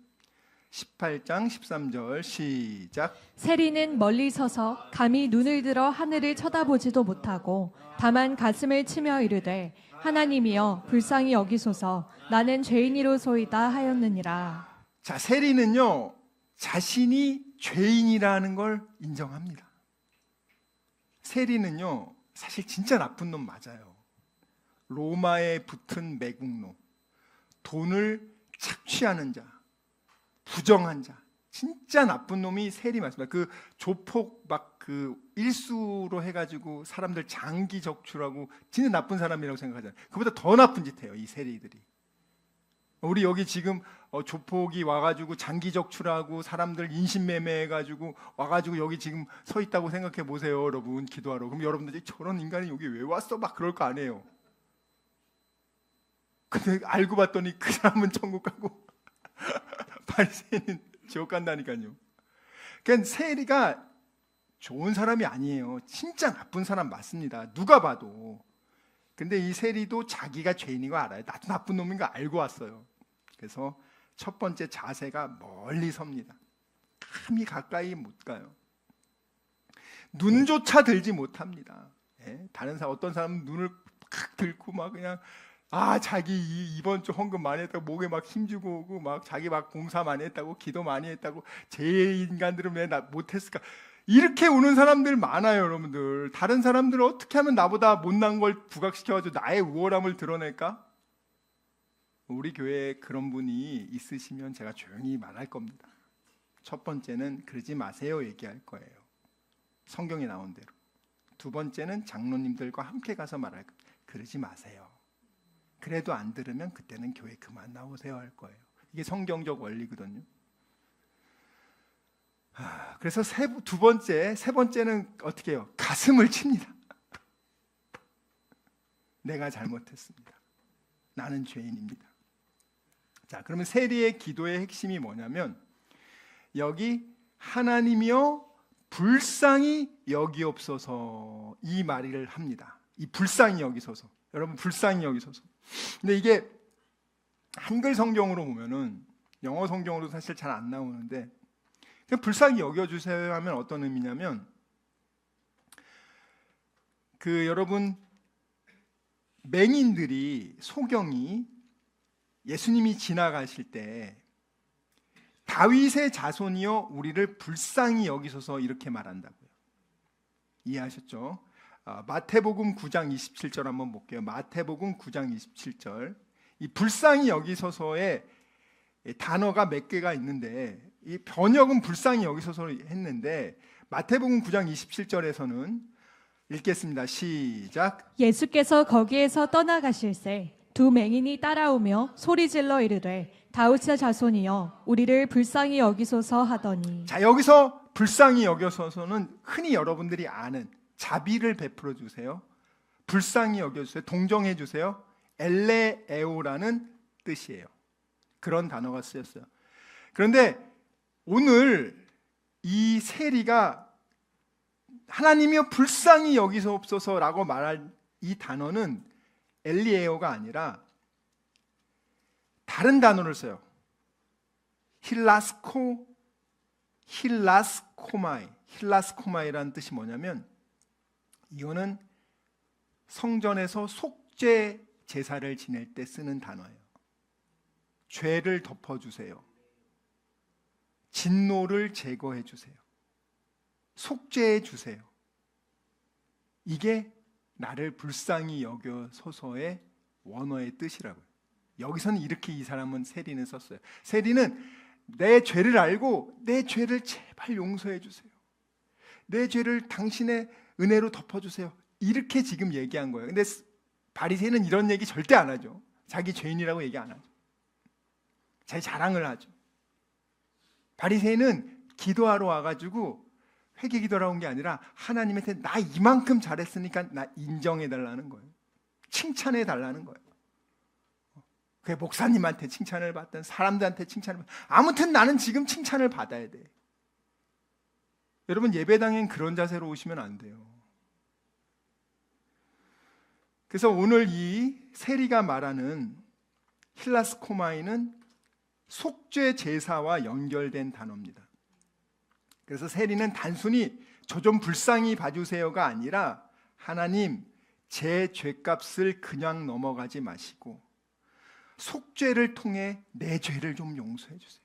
Speaker 3: 18장 13절 시작.
Speaker 2: 세리는 멀리 서서 감히 눈을 들어 하늘을 쳐다보지도 못하고 다만 가슴을 치며 이르되 하나님이여 불쌍히 여기소서 나는 죄인이로소이다 하였느니라.
Speaker 3: 자, 세리는요 자신이 죄인이라는 걸 인정합니다. 세리는요 사실 진짜 나쁜 놈 맞아요. 로마에 붙은 매국노, 돈을 착취하는 자, 부정한 자, 진짜 나쁜 놈이 세리 맞습니다. 그 조폭 막 그 일수로 해가지고 사람들 장기 적출하고 진짜 나쁜 사람이라고 생각하잖아요. 그보다 더 나쁜 짓 해요, 이 세리들이. 우리 여기 지금 조폭이 와가지고 장기 적출하고 사람들 인신매매해가지고 와가지고 여기 지금 서 있다고 생각해 보세요, 여러분. 기도하러. 그럼 여러분들이 저런 인간이 여기 왜 왔어? 막 그럴 거 아니에요. 근데 알고 봤더니 그 사람은 천국 가고 바리새인은 지옥 간다니까요. 그러니까 세리가 좋은 사람이 아니에요. 진짜 나쁜 사람 맞습니다. 누가 봐도. 근데 이 세리도 자기가 죄인인 거 알아요. 나도 나쁜 놈인 거 알고 왔어요. 그래서 첫 번째 자세가 멀리 섭니다. 감히 가까이 못 가요. 눈조차 들지 못합니다. 다른 사람, 어떤 사람은 눈을 칵 들고 막 그냥 자기 이번 주 헌금 많이 했다고 목에 막 힘주고 오고 막 자기 막 봉사 많이 했다고 기도 많이 했다고 제 인간들은 왜 나 못했을까 이렇게 우는 사람들 많아요, 여러분들. 다른 사람들은 어떻게 하면 나보다 못난 걸 부각시켜가지고 나의 우월함을 드러낼까? 우리 교회에 그런 분이 있으시면 제가 조용히 말할 겁니다. 첫 번째는 그러지 마세요 얘기할 거예요. 성경에 나온 대로. 두 번째는 장로님들과 함께 가서 말할 거예요. 그러지 마세요. 그래도 안 들으면 그때는 교회 그만 나오세요 할 거예요. 이게 성경적 원리거든요. 그래서 세 번째는 어떻게 해요? 가슴을 칩니다. 내가 잘못했습니다. 나는 죄인입니다. 자, 그러면 세리의 기도의 핵심이 뭐냐면 여기 하나님이여 불쌍히 여기옵소서 이 말을 합니다. 이 불쌍히 여기소서. 여러분 불쌍히 여기소서. 근데 이게 한글 성경으로 보면은 영어 성경으로 사실 잘 안 나오는데 그냥 불쌍히 여겨주세요 하면 어떤 의미냐면 여러분 맹인들이 소경이 예수님이 지나가실 때 다윗의 자손이여 우리를 불쌍히 여기소서 이렇게 말한다고요. 이해하셨죠? 마태복음 9장 27절 한번 볼게요. 마태복음 9장 27절. 이 불쌍히 여기소서의 단어가 몇 개가 있는데 이 번역은 불쌍히 여기소서 했는데 마태복음 9장 27절에서는 읽겠습니다. 시작.
Speaker 2: 예수께서 거기에서 떠나가실새 두 맹인이 따라오며 소리질러 이르되 다윗의 자손이여 우리를 불쌍히 여기소서 하더니.
Speaker 3: 자, 여기서 불쌍히 여겨서는 흔히 여러분들이 아는 자비를 베풀어 주세요. 불쌍히 여겨주세요. 동정해 주세요. 엘레에오라는 뜻이에요. 그런 단어가 쓰였어요. 그런데 오늘 이 세리가 하나님이여 불쌍히 여기소서라고 말할 이 단어는 엘리에오가 아니라 다른 단어를 써요. 힐라스코마이라는 뜻이 뭐냐면 이거는 성전에서 속죄 제사를 지낼 때 쓰는 단어예요. 죄를 덮어주세요. 진노를 제거해 주세요. 속죄해 주세요. 이게 나를 불쌍히 여겨소서의 원어의 뜻이라고요. 여기서는 이렇게 이 사람은 세리는 썼어요. 세리는 내 죄를 알고 내 죄를 제발 용서해 주세요. 내 죄를 당신의 은혜로 덮어주세요. 이렇게 지금 얘기한 거예요. 근데 바리새인은 이런 얘기 절대 안 하죠. 자기 죄인이라고 얘기 안 하죠. 자기 자랑을 하죠. 바리새인은 기도하러 와가지고 회개 기도하러 온 게 아니라 하나님한테 나 이만큼 잘했으니까 나 인정해 달라는 거예요. 칭찬해 달라는 거예요. 그게 목사님한테 칭찬을 받든 사람들한테 칭찬을 받든 아무튼 나는 지금 칭찬을 받아야 돼. 여러분 예배당엔 그런 자세로 오시면 안 돼요. 그래서 오늘 이 세리가 말하는 힐라스코마이는 속죄 제사와 연결된 단어입니다. 그래서 세리는 단순히 저 좀 불쌍히 봐주세요가 아니라 하나님 제 죄값을 그냥 넘어가지 마시고 속죄를 통해 내 죄를 좀 용서해 주세요.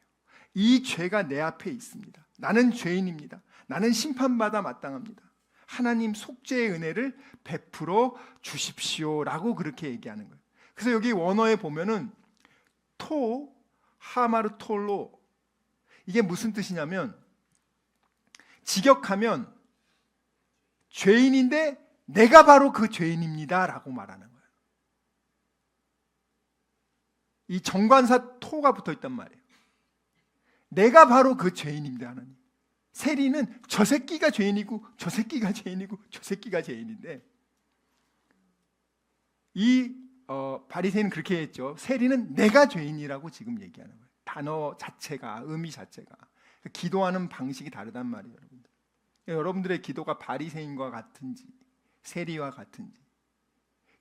Speaker 3: 이 죄가 내 앞에 있습니다. 나는 죄인입니다. 나는 심판받아 마땅합니다. 하나님 속죄의 은혜를 베풀어 주십시오라고 그렇게 얘기하는 거예요. 그래서 여기 원어에 보면은 하마르톨로 이게 무슨 뜻이냐면 직역하면 죄인인데 내가 바로 그 죄인입니다 라고 말하는 거예요. 이 정관사 토가 붙어 있단 말이에요. 내가 바로 그 죄인입니다 하나님. 세리는 저 새끼가 죄인이고 저 새끼가 죄인이고 저 새끼가 죄인인데 이 바리새인은 그렇게 했죠. 세리는 내가 죄인이라고 지금 얘기하는 거예요. 단어 자체가 의미 자체가 기도하는 방식이 다르단 말이에요. 여러분들. 여러분들의 기도가 바리새인과 같은지 세리와 같은지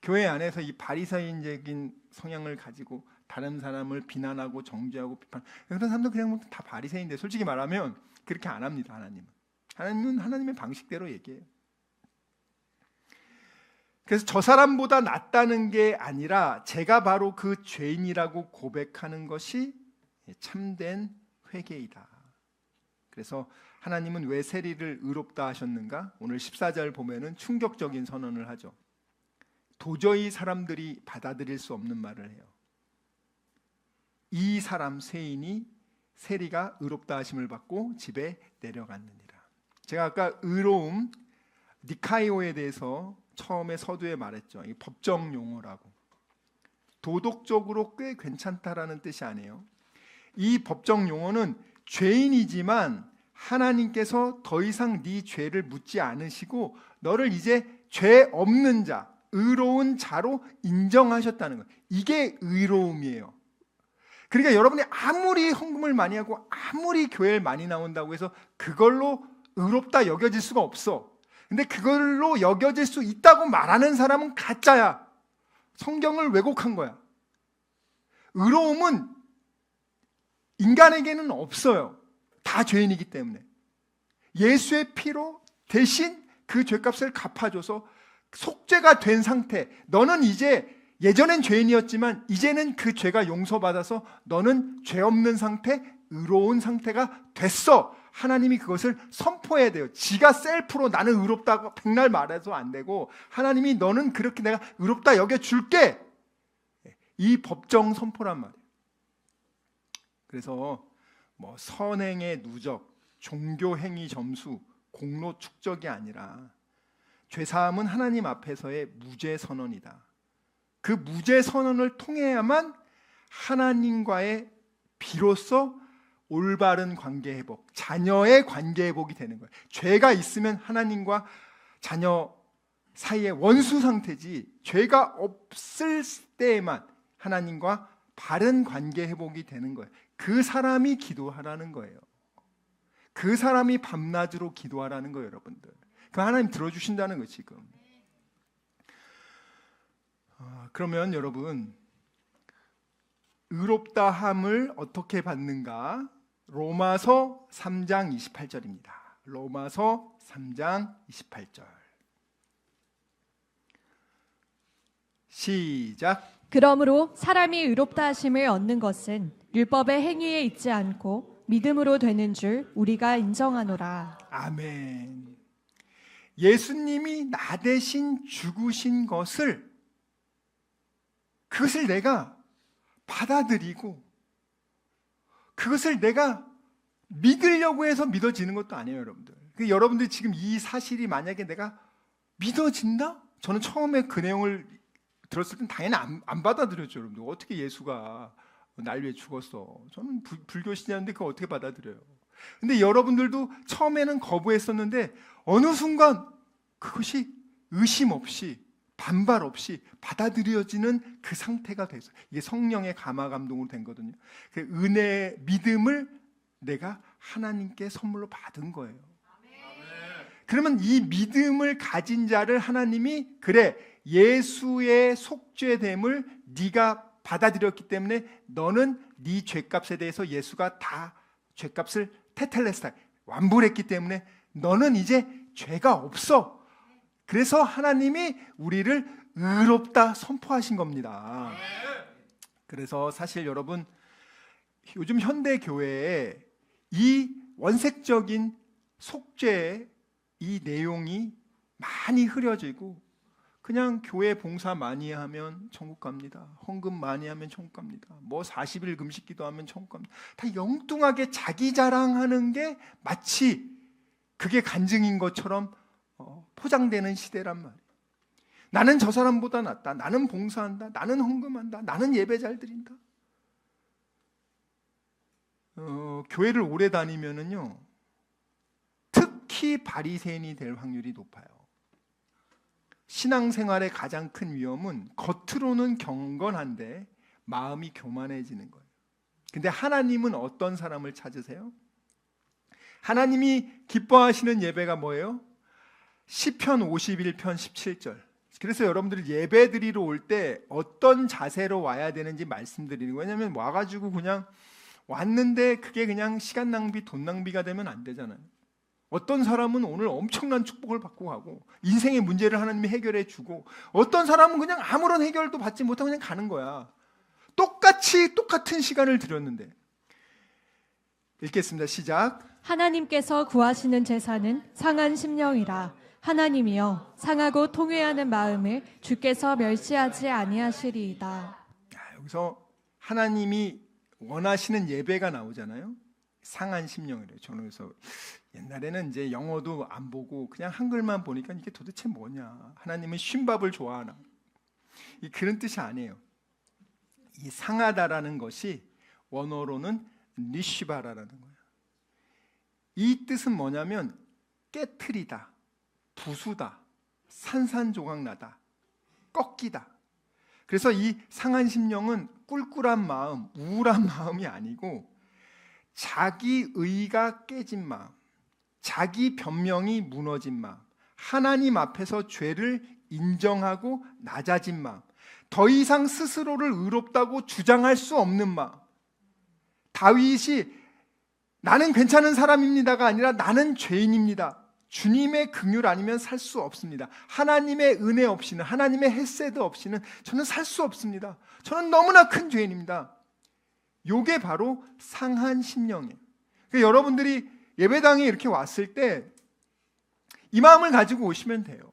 Speaker 3: 교회 안에서 이 바리새인적인 성향을 가지고 다른 사람을 비난하고 정죄하고 비판 그런 사람들 그냥 다 바리새인인데 솔직히 말하면 그렇게 안 합니다. 하나님은 하나님의 방식대로 얘기해요. 그래서 저 사람보다 낫다는 게 아니라 제가 바로 그 죄인이라고 고백하는 것이 참된 회개이다. 그래서 하나님은 왜 세리를 의롭다 하셨는가? 오늘 14절 보면은 충격적인 선언을 하죠. 도저히 사람들이 받아들일 수 없는 말을 해요. 이 사람 세인이 세리가 의롭다 하심을 받고 집에 내려갔느니라. 제가 아까 의로움 니카이오에 대해서 처음에 서두에 말했죠. 이 법정 용어라고. 도덕적으로 꽤 괜찮다라는 뜻이 아니에요. 이 법정 용어는 죄인이지만 하나님께서 더 이상 네 죄를 묻지 않으시고 너를 이제 죄 없는 자, 의로운 자로 인정하셨다는 거예요. 이게 의로움이에요. 그러니까 여러분이 아무리 헌금을 많이 하고 아무리 교회를 많이 나온다고 해서 그걸로 의롭다 여겨질 수가 없어. 근데 그걸로 여겨질 수 있다고 말하는 사람은 가짜야. 성경을 왜곡한 거야. 의로움은 인간에게는 없어요. 다 죄인이기 때문에. 예수의 피로 대신 그 죄값을 갚아줘서 속죄가 된 상태. 너는 이제 예전엔 죄인이었지만 이제는 그 죄가 용서받아서 너는 죄 없는 상태, 의로운 상태가 됐어. 하나님이 그것을 선포해야 돼요. 지가 셀프로 나는 의롭다고 백날 말해도 안 되고 하나님이 너는 그렇게 내가 의롭다 여겨줄게. 이 법정 선포란 말이에요. 그래서 뭐 선행의 누적, 종교행위 점수, 공로 축적이 아니라 죄사함은 하나님 앞에서의 무죄 선언이다. 그 무죄 선언을 통해야만 하나님과의 비로소 올바른 관계 회복, 자녀의 관계 회복이 되는 거예요. 죄가 있으면 하나님과 자녀 사이의 원수 상태지 죄가 없을 때에만 하나님과 바른 관계 회복이 되는 거예요. 그 사람이 기도하라는 거예요. 그 사람이 밤낮으로 기도하라는 거예요, 여러분들. 그 하나님 들어주신다는 거예요, 지금. 그러면 여러분, 의롭다함을 어떻게 받는가? 로마서 3장 28절입니다. 로마서 3장 28절. 시작.
Speaker 2: 그러므로 사람이 의롭다 하심을 얻는 것은 율법의 행위에 있지 않고 믿음으로 되는 줄 우리가 인정하노라.
Speaker 3: 아멘. 예수님이 나 대신 죽으신 것을 그것을 내가 받아들이고 그것을 내가 믿으려고 해서 믿어지는 것도 아니에요, 여러분들. 여러분들 지금 이 사실이 만약에 내가 믿어진다? 저는 처음에 그 내용을 들었을 땐 당연히 안 받아들였죠, 여러분들. 어떻게 예수가 날 위해 죽었어? 저는 불교 신자인데 그거 어떻게 받아들여요? 근데 여러분들도 처음에는 거부했었는데 어느 순간 그것이 의심 없이 반발 없이 받아들여지는 그 상태가 돼서 이게 성령의 감화 감동으로 된 거거든요. 그 은혜의 믿음을 내가 하나님께 선물로 받은 거예요. 그러면 이 믿음을 가진 자를 하나님이 그래 예수의 속죄됨을 네가 받아들였기 때문에 너는 네 죄값에 대해서 예수가 다 죄값을 테텔레스타 완불했기 때문에 너는 이제 죄가 없어. 그래서 하나님이 우리를 의롭다 선포하신 겁니다. 그래서 사실 여러분 요즘 현대 교회에 이 원색적인 속죄의 이 내용이 많이 흐려지고 그냥 교회 봉사 많이 하면 천국 갑니다. 헌금 많이 하면 천국 갑니다. 뭐 40일 금식 기도하면 천국 갑니다. 다 영뚱하게 자기 자랑하는 게 마치 그게 간증인 것처럼 포장되는 시대란 말이에요. 나는 저 사람보다 낫다. 나는 봉사한다. 나는 헌금한다. 나는 예배 잘 드린다. 교회를 오래 다니면은요, 특히 바리새인이 될 확률이 높아요. 신앙생활의 가장 큰 위험은 겉으로는 경건한데 마음이 교만해지는 거예요. 근데 하나님은 어떤 사람을 찾으세요? 하나님이 기뻐하시는 예배가 뭐예요? 시편 51편 17절. 그래서 여러분들이 예배 드리러 올 때 어떤 자세로 와야 되는지 말씀드리는 거예요. 왜냐하면 와가지고 그냥 왔는데 그게 그냥 시간 낭비, 돈 낭비가 되면 안 되잖아요. 어떤 사람은 오늘 엄청난 축복을 받고 가고 인생의 문제를 하나님이 해결해 주고 어떤 사람은 그냥 아무런 해결도 받지 못하고 그냥 가는 거야. 똑같은 시간을 들였는데. 읽겠습니다. 시작.
Speaker 2: 하나님께서 구하시는 제사는 상한 심령이라. 하나님이여 상하고 통회하는 마음을 주께서 멸시하지 아니하시리이다.
Speaker 3: 여기서 하나님이 원하시는 예배가 나오잖아요. 상한 심령이래요. 저는 그래서 옛날에는 이제 영어도 안 보고 그냥 한글만 보니까 이게 도대체 뭐냐. 하나님은 쉰밥을 좋아하나. 그런 뜻이 아니에요. 이 상하다라는 것이 원어로는 니시바라라는 거예요. 이 뜻은 뭐냐면 깨트리다, 부수다, 산산조각나다, 꺾이다. 그래서 이 상한 심령은 꿀꿀한 마음, 우울한 마음이 아니고 자기 의가 깨진 마음, 자기 변명이 무너진 마음, 하나님 앞에서 죄를 인정하고 낮아진 마음, 더 이상 스스로를 의롭다고 주장할 수 없는 마음. 다윗이 나는 괜찮은 사람입니다가 아니라 나는 죄인입니다. 주님의 긍휼 아니면 살 수 없습니다. 하나님의 은혜 없이는, 하나님의 헤세드 없이는 저는 살 수 없습니다. 저는 너무나 큰 죄인입니다. 요게 바로 상한 심령이에요. 그러니까 여러분들이 예배당에 이렇게 왔을 때 이 마음을 가지고 오시면 돼요.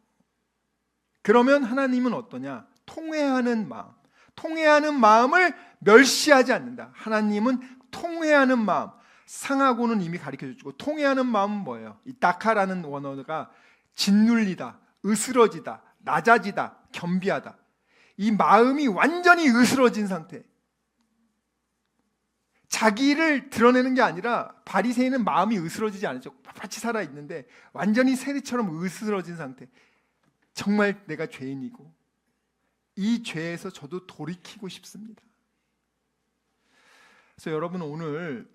Speaker 3: 그러면 하나님은 어떠냐? 통회하는 마음, 통회하는 마음을 멸시하지 않는다. 하나님은 통회하는 마음, 상하고는 이미 가르쳐주고, 통회하는 마음은 뭐예요? 이 다카라는 원어가 짓눌리다, 으스러지다, 낮아지다, 겸비하다. 이 마음이 완전히 으스러진 상태. 자기를 드러내는 게 아니라 바리새인은 마음이 으스러지지 않았죠. 빳빳이 살아있는데 완전히 세리처럼 으스러진 상태. 정말 내가 죄인이고 이 죄에서 저도 돌이키고 싶습니다. 그래서 여러분 오늘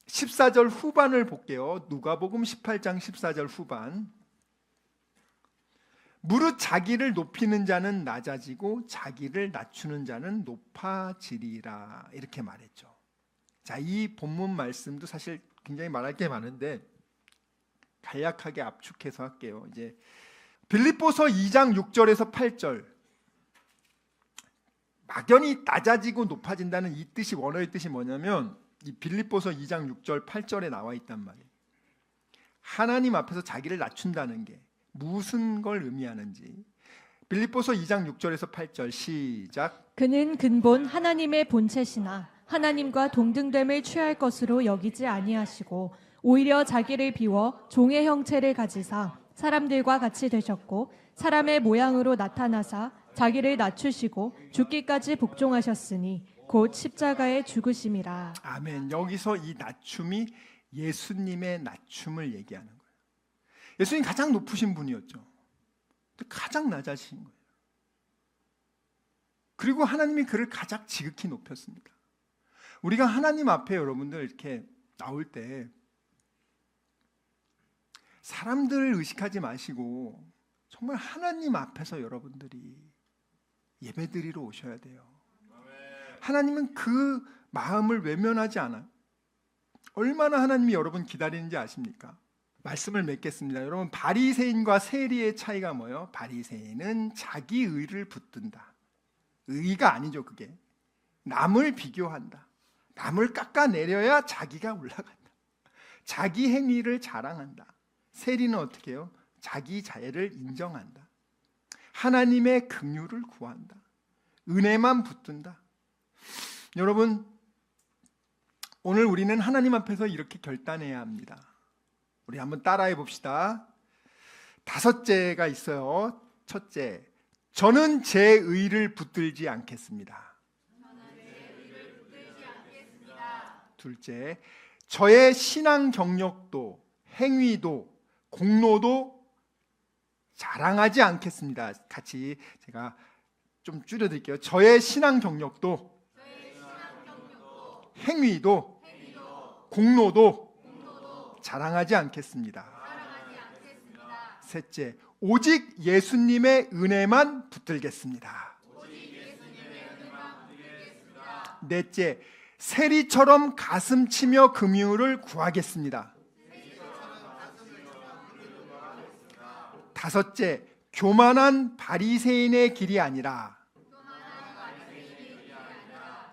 Speaker 3: 14절 후반을 볼게요. 누가복음 18장 14절 후반. 무릇 자기를 높이는 자는 낮아지고 자기를 낮추는 자는 높아지리라, 이렇게 말했죠. 자, 이 본문 말씀도 사실 굉장히 말할 게 많은데 간략하게 압축해서 할게요. 이제 빌립보서 2장 6절에서 8절, 막연히 낮아지고 높아진다는 이 뜻이, 원어의 뜻이 뭐냐면 이 빌립보서 2장 6절 8절에 나와 있단 말이에요. 하나님 앞에서 자기를 낮춘다는 게 무슨 걸 의미하는지. 빌립보서 2장 6절에서 8절 시작.
Speaker 2: 그는 근본 하나님의 본체시나 하나님과 동등됨을 취할 것으로 여기지 아니하시고 오히려 자기를 비워 종의 형체를 가지사 사람들과 같이 되셨고 사람의 모양으로 나타나사 자기를 낮추시고 죽기까지 복종하셨으니 곧 십자가에 죽으심이라.
Speaker 3: 아멘. 여기서 이 낮춤이 예수님의 낮춤을 얘기하는 거예요. 예수님 가장 높으신 분이었죠. 가장 낮아지신 거예요. 그리고 하나님이 그를 가장 지극히 높였습니다. 우리가 하나님 앞에 여러분들 이렇게 나올 때 사람들을 의식하지 마시고 정말 하나님 앞에서 여러분들이 예배드리러 오셔야 돼요. 하나님은 그 마음을 외면하지 않아요. 얼마나 하나님이 여러분 기다리는지 아십니까? 말씀을 맺겠습니다. 여러분, 바리새인과 세리의 차이가 뭐예요? 바리새인은 자기 의를 붙든다. 의가 아니죠, 그게. 남을 비교한다. 남을 깎아내려야 자기가 올라간다. 자기 행위를 자랑한다. 세리는 어떻게 해요? 자기 자애를 인정한다. 하나님의 긍휼을 구한다. 은혜만 붙든다. 여러분, 오늘 우리는 하나님 앞에서 이렇게 결단해야 합니다. 우리 한번 따라해 봅시다. 5제가 있어요. 첫째, 저는 제 의를 붙들지 않겠습니다. 둘째, 저의 신앙 경력도 행위도 공로도 자랑하지 않겠습니다. 같이 제가 좀 줄여드릴게요. 저의 신앙 경력도 행위도 공로도 자랑하지 않겠습니다. 셋째, 오직 예수님의 은혜만 붙들겠습니다. 넷째, 세리처럼 가슴 치며 긍휼을 구하겠습니다. 다섯째, 교만한 바리새인의 길이 아니라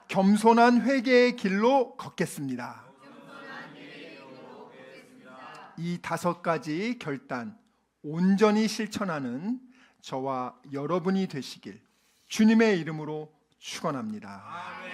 Speaker 3: 겸손한 회개의 길로 걷겠습니다. 이 5가지 결단 온전히 실천하는 저와 여러분이 되시길 주님의 이름으로 축원합니다.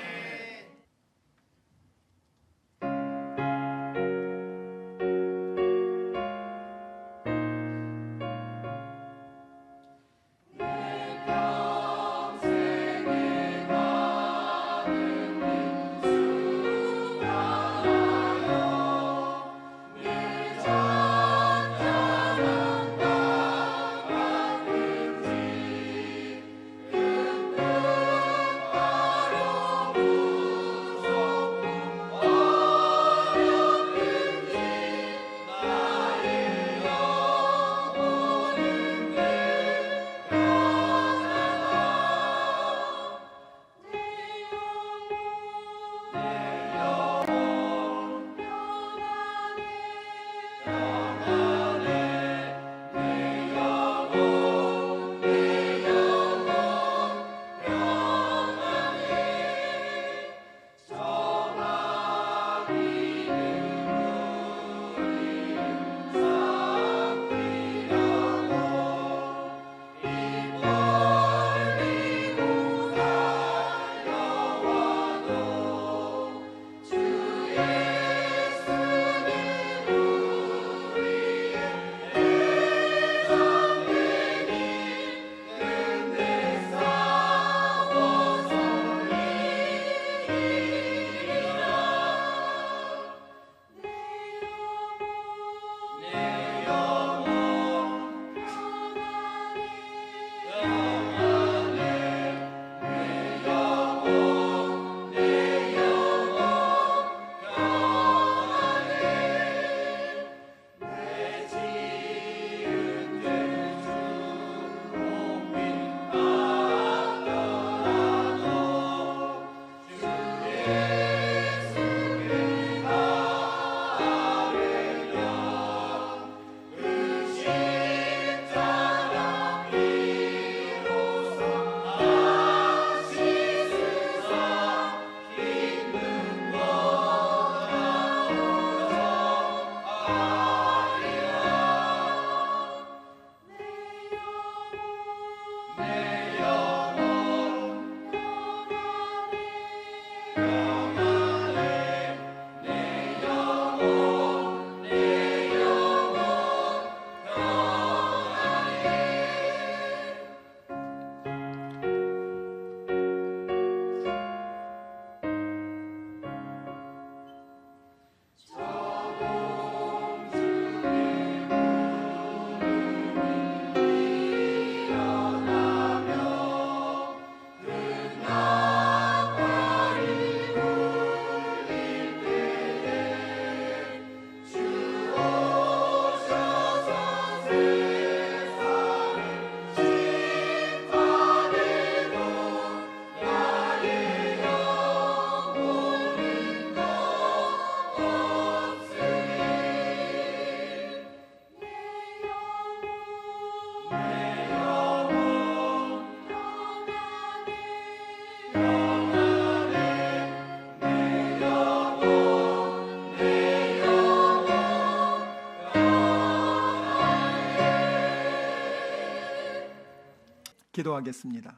Speaker 3: 기도하겠습니다.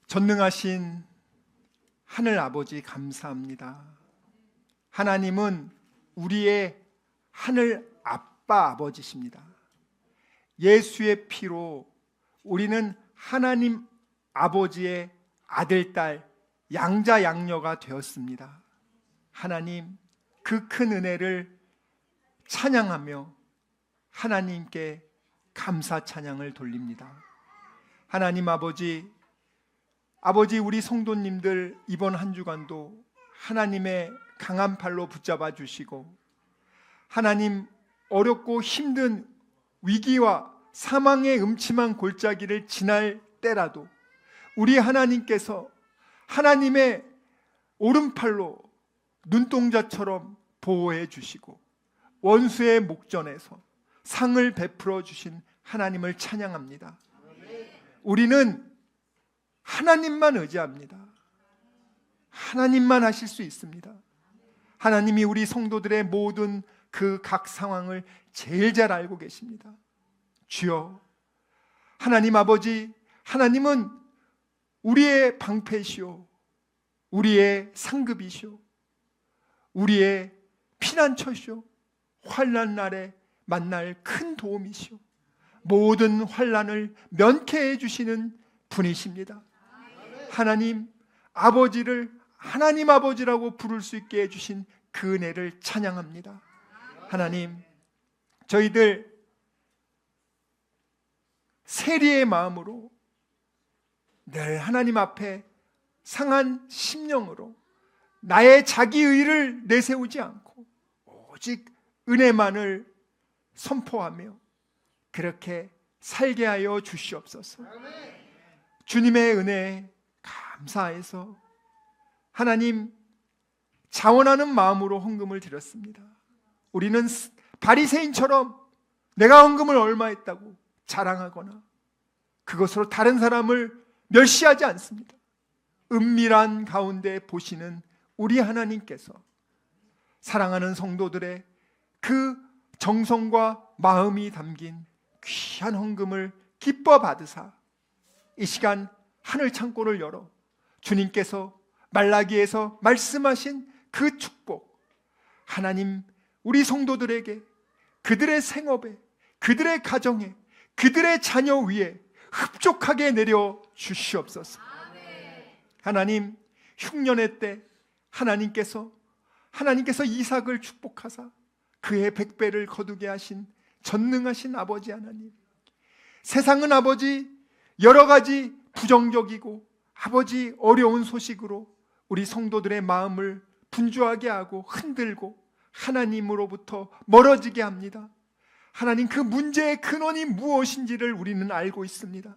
Speaker 3: 전능하신 하늘 아버지 감사합니다. 하나님은 우리의 하늘 아빠 아버지십니다. 예수의 피로 우리는 하나님 아버지의 아들, 딸, 양자 양녀가 되었습니다. 하나님, 그 큰 은혜를 찬양하며 하나님께 감사 찬양을 돌립니다. 하나님 아버지, 우리 성도님들 이번 한 주간도 하나님의 강한 팔로 붙잡아 주시고, 하나님 어렵고 힘든 위기와 사망의 음침한 골짜기를 지날 때라도 우리 하나님께서 하나님의 오른팔로 눈동자처럼 보호해 주시고 원수의 목전에서 상을 베풀어 주신 하나님을 찬양합니다. 우리는 하나님만 의지합니다. 하나님만 하실 수 있습니다. 하나님이 우리 성도들의 모든 그 각 상황을 제일 잘 알고 계십니다. 주여, 하나님 아버지, 하나님은 우리의 방패시오, 우리의 상급이시오, 우리의 피난처시오, 환난 날에 만날 큰 도움이시오, 모든 환난을 면케해 주시는 분이십니다. 하나님 아버지를 하나님 아버지라고 부를 수 있게 해주신 그 은혜를 찬양합니다. 하나님, 저희들 세리의 마음으로 늘 하나님 앞에 상한 심령으로 나의 자기의를 내세우지 않고 오직 은혜만을 선포하며 그렇게 살게 하여 주시옵소서. 주님의 은혜에 감사해서 하나님 자원하는 마음으로 헌금을 드렸습니다. 우리는 바리새인처럼 내가 헌금을 얼마 했다고 자랑하거나 그것으로 다른 사람을 멸시하지 않습니다. 은밀한 가운데 보시는 우리 하나님께서 사랑하는 성도들의 그 정성과 마음이 담긴 귀한 헌금을 기뻐 받으사 이 시간 하늘 창고를 열어 주님께서 말라기에서 말씀하신 그 축복, 하나님 우리 성도들에게 그들의 생업에, 그들의 가정에, 그들의 자녀 위에 흡족하게 내려 주시옵소서. 하나님, 흉년의 때 하나님께서 이삭을 축복하사 그의 100배를 거두게 하신 전능하신 아버지 하나님, 세상은 아버지 여러 가지 부정적이고 아버지 어려운 소식으로 우리 성도들의 마음을 분주하게 하고 흔들고 하나님으로부터 멀어지게 합니다. 하나님, 그 문제의 근원이 무엇인지를 우리는 알고 있습니다.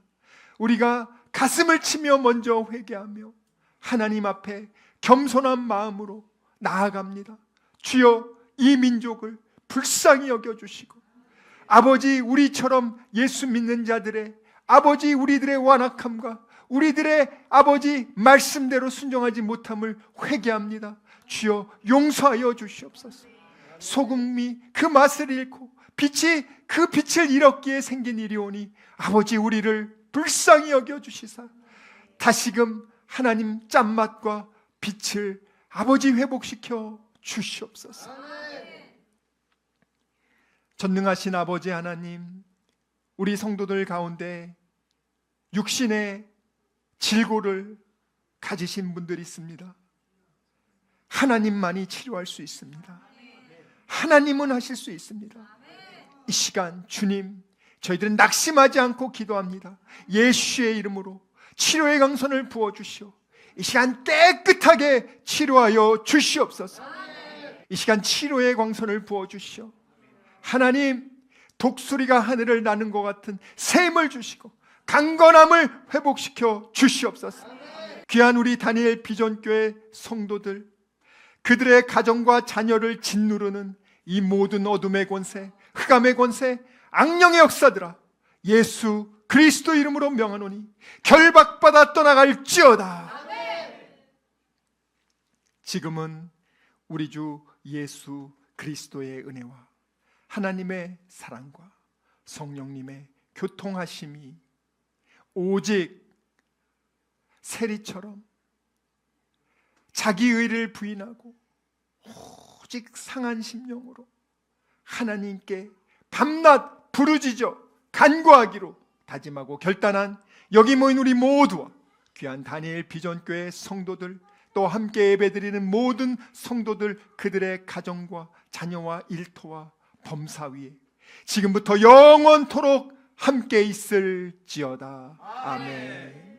Speaker 3: 우리가 가슴을 치며 먼저 회개하며 하나님 앞에 겸손한 마음으로 나아갑니다. 주여, 이 민족을 불쌍히 여겨주시고 아버지, 우리처럼 예수 믿는 자들의 아버지 우리들의 완악함과 우리들의 아버지 말씀대로 순종하지 못함을 회개합니다. 주여, 용서하여 주시옵소서. 소금이 그 맛을 잃고 빛이 그 빛을 잃었기에 생긴 일이오니 아버지, 우리를 불쌍히 여겨주시사 다시금 하나님 짠맛과 빛을 아버지 회복시켜 주시옵소서. 전능하신 아버지 하나님, 우리 성도들 가운데 육신의 질고를 가지신 분들이 있습니다. 하나님만이 치료할 수 있습니다. 하나님은 하실 수 있습니다. 이 시간 주님, 저희들은 낙심하지 않고 기도합니다. 예수의 이름으로 치료의 강선을 부어주시오. 이 시간 깨끗하게 치료하여 주시옵소서. 이 시간 치료의 광선을 부어주시오. 하나님, 독수리가 하늘을 나는 것 같은 샘을 주시고 강건함을 회복시켜 주시옵소서. 귀한 우리 다니엘 비전교회 성도들, 그들의 가정과 자녀를 짓누르는 이 모든 어둠의 권세, 흑암의 권세, 악령의 역사들아, 예수 그리스도 이름으로 명하노니 결박받아 떠나갈지어다. 지금은 우리 주 예수 그리스도의 은혜와 하나님의 사랑과 성령님의 교통하심이 오직 세리처럼 자기 의를 부인하고 오직 상한 심령으로 하나님께 밤낮 부르짖어 간구하기로 다짐하고 결단한 여기 모인 우리 모두와 귀한 다니엘 비전교회 성도들, 또 함께 예배드리는 모든 성도들, 그들의 가정과 자녀와 일터와 범사 위에 지금부터 영원토록 함께 있을지어다. 아멘.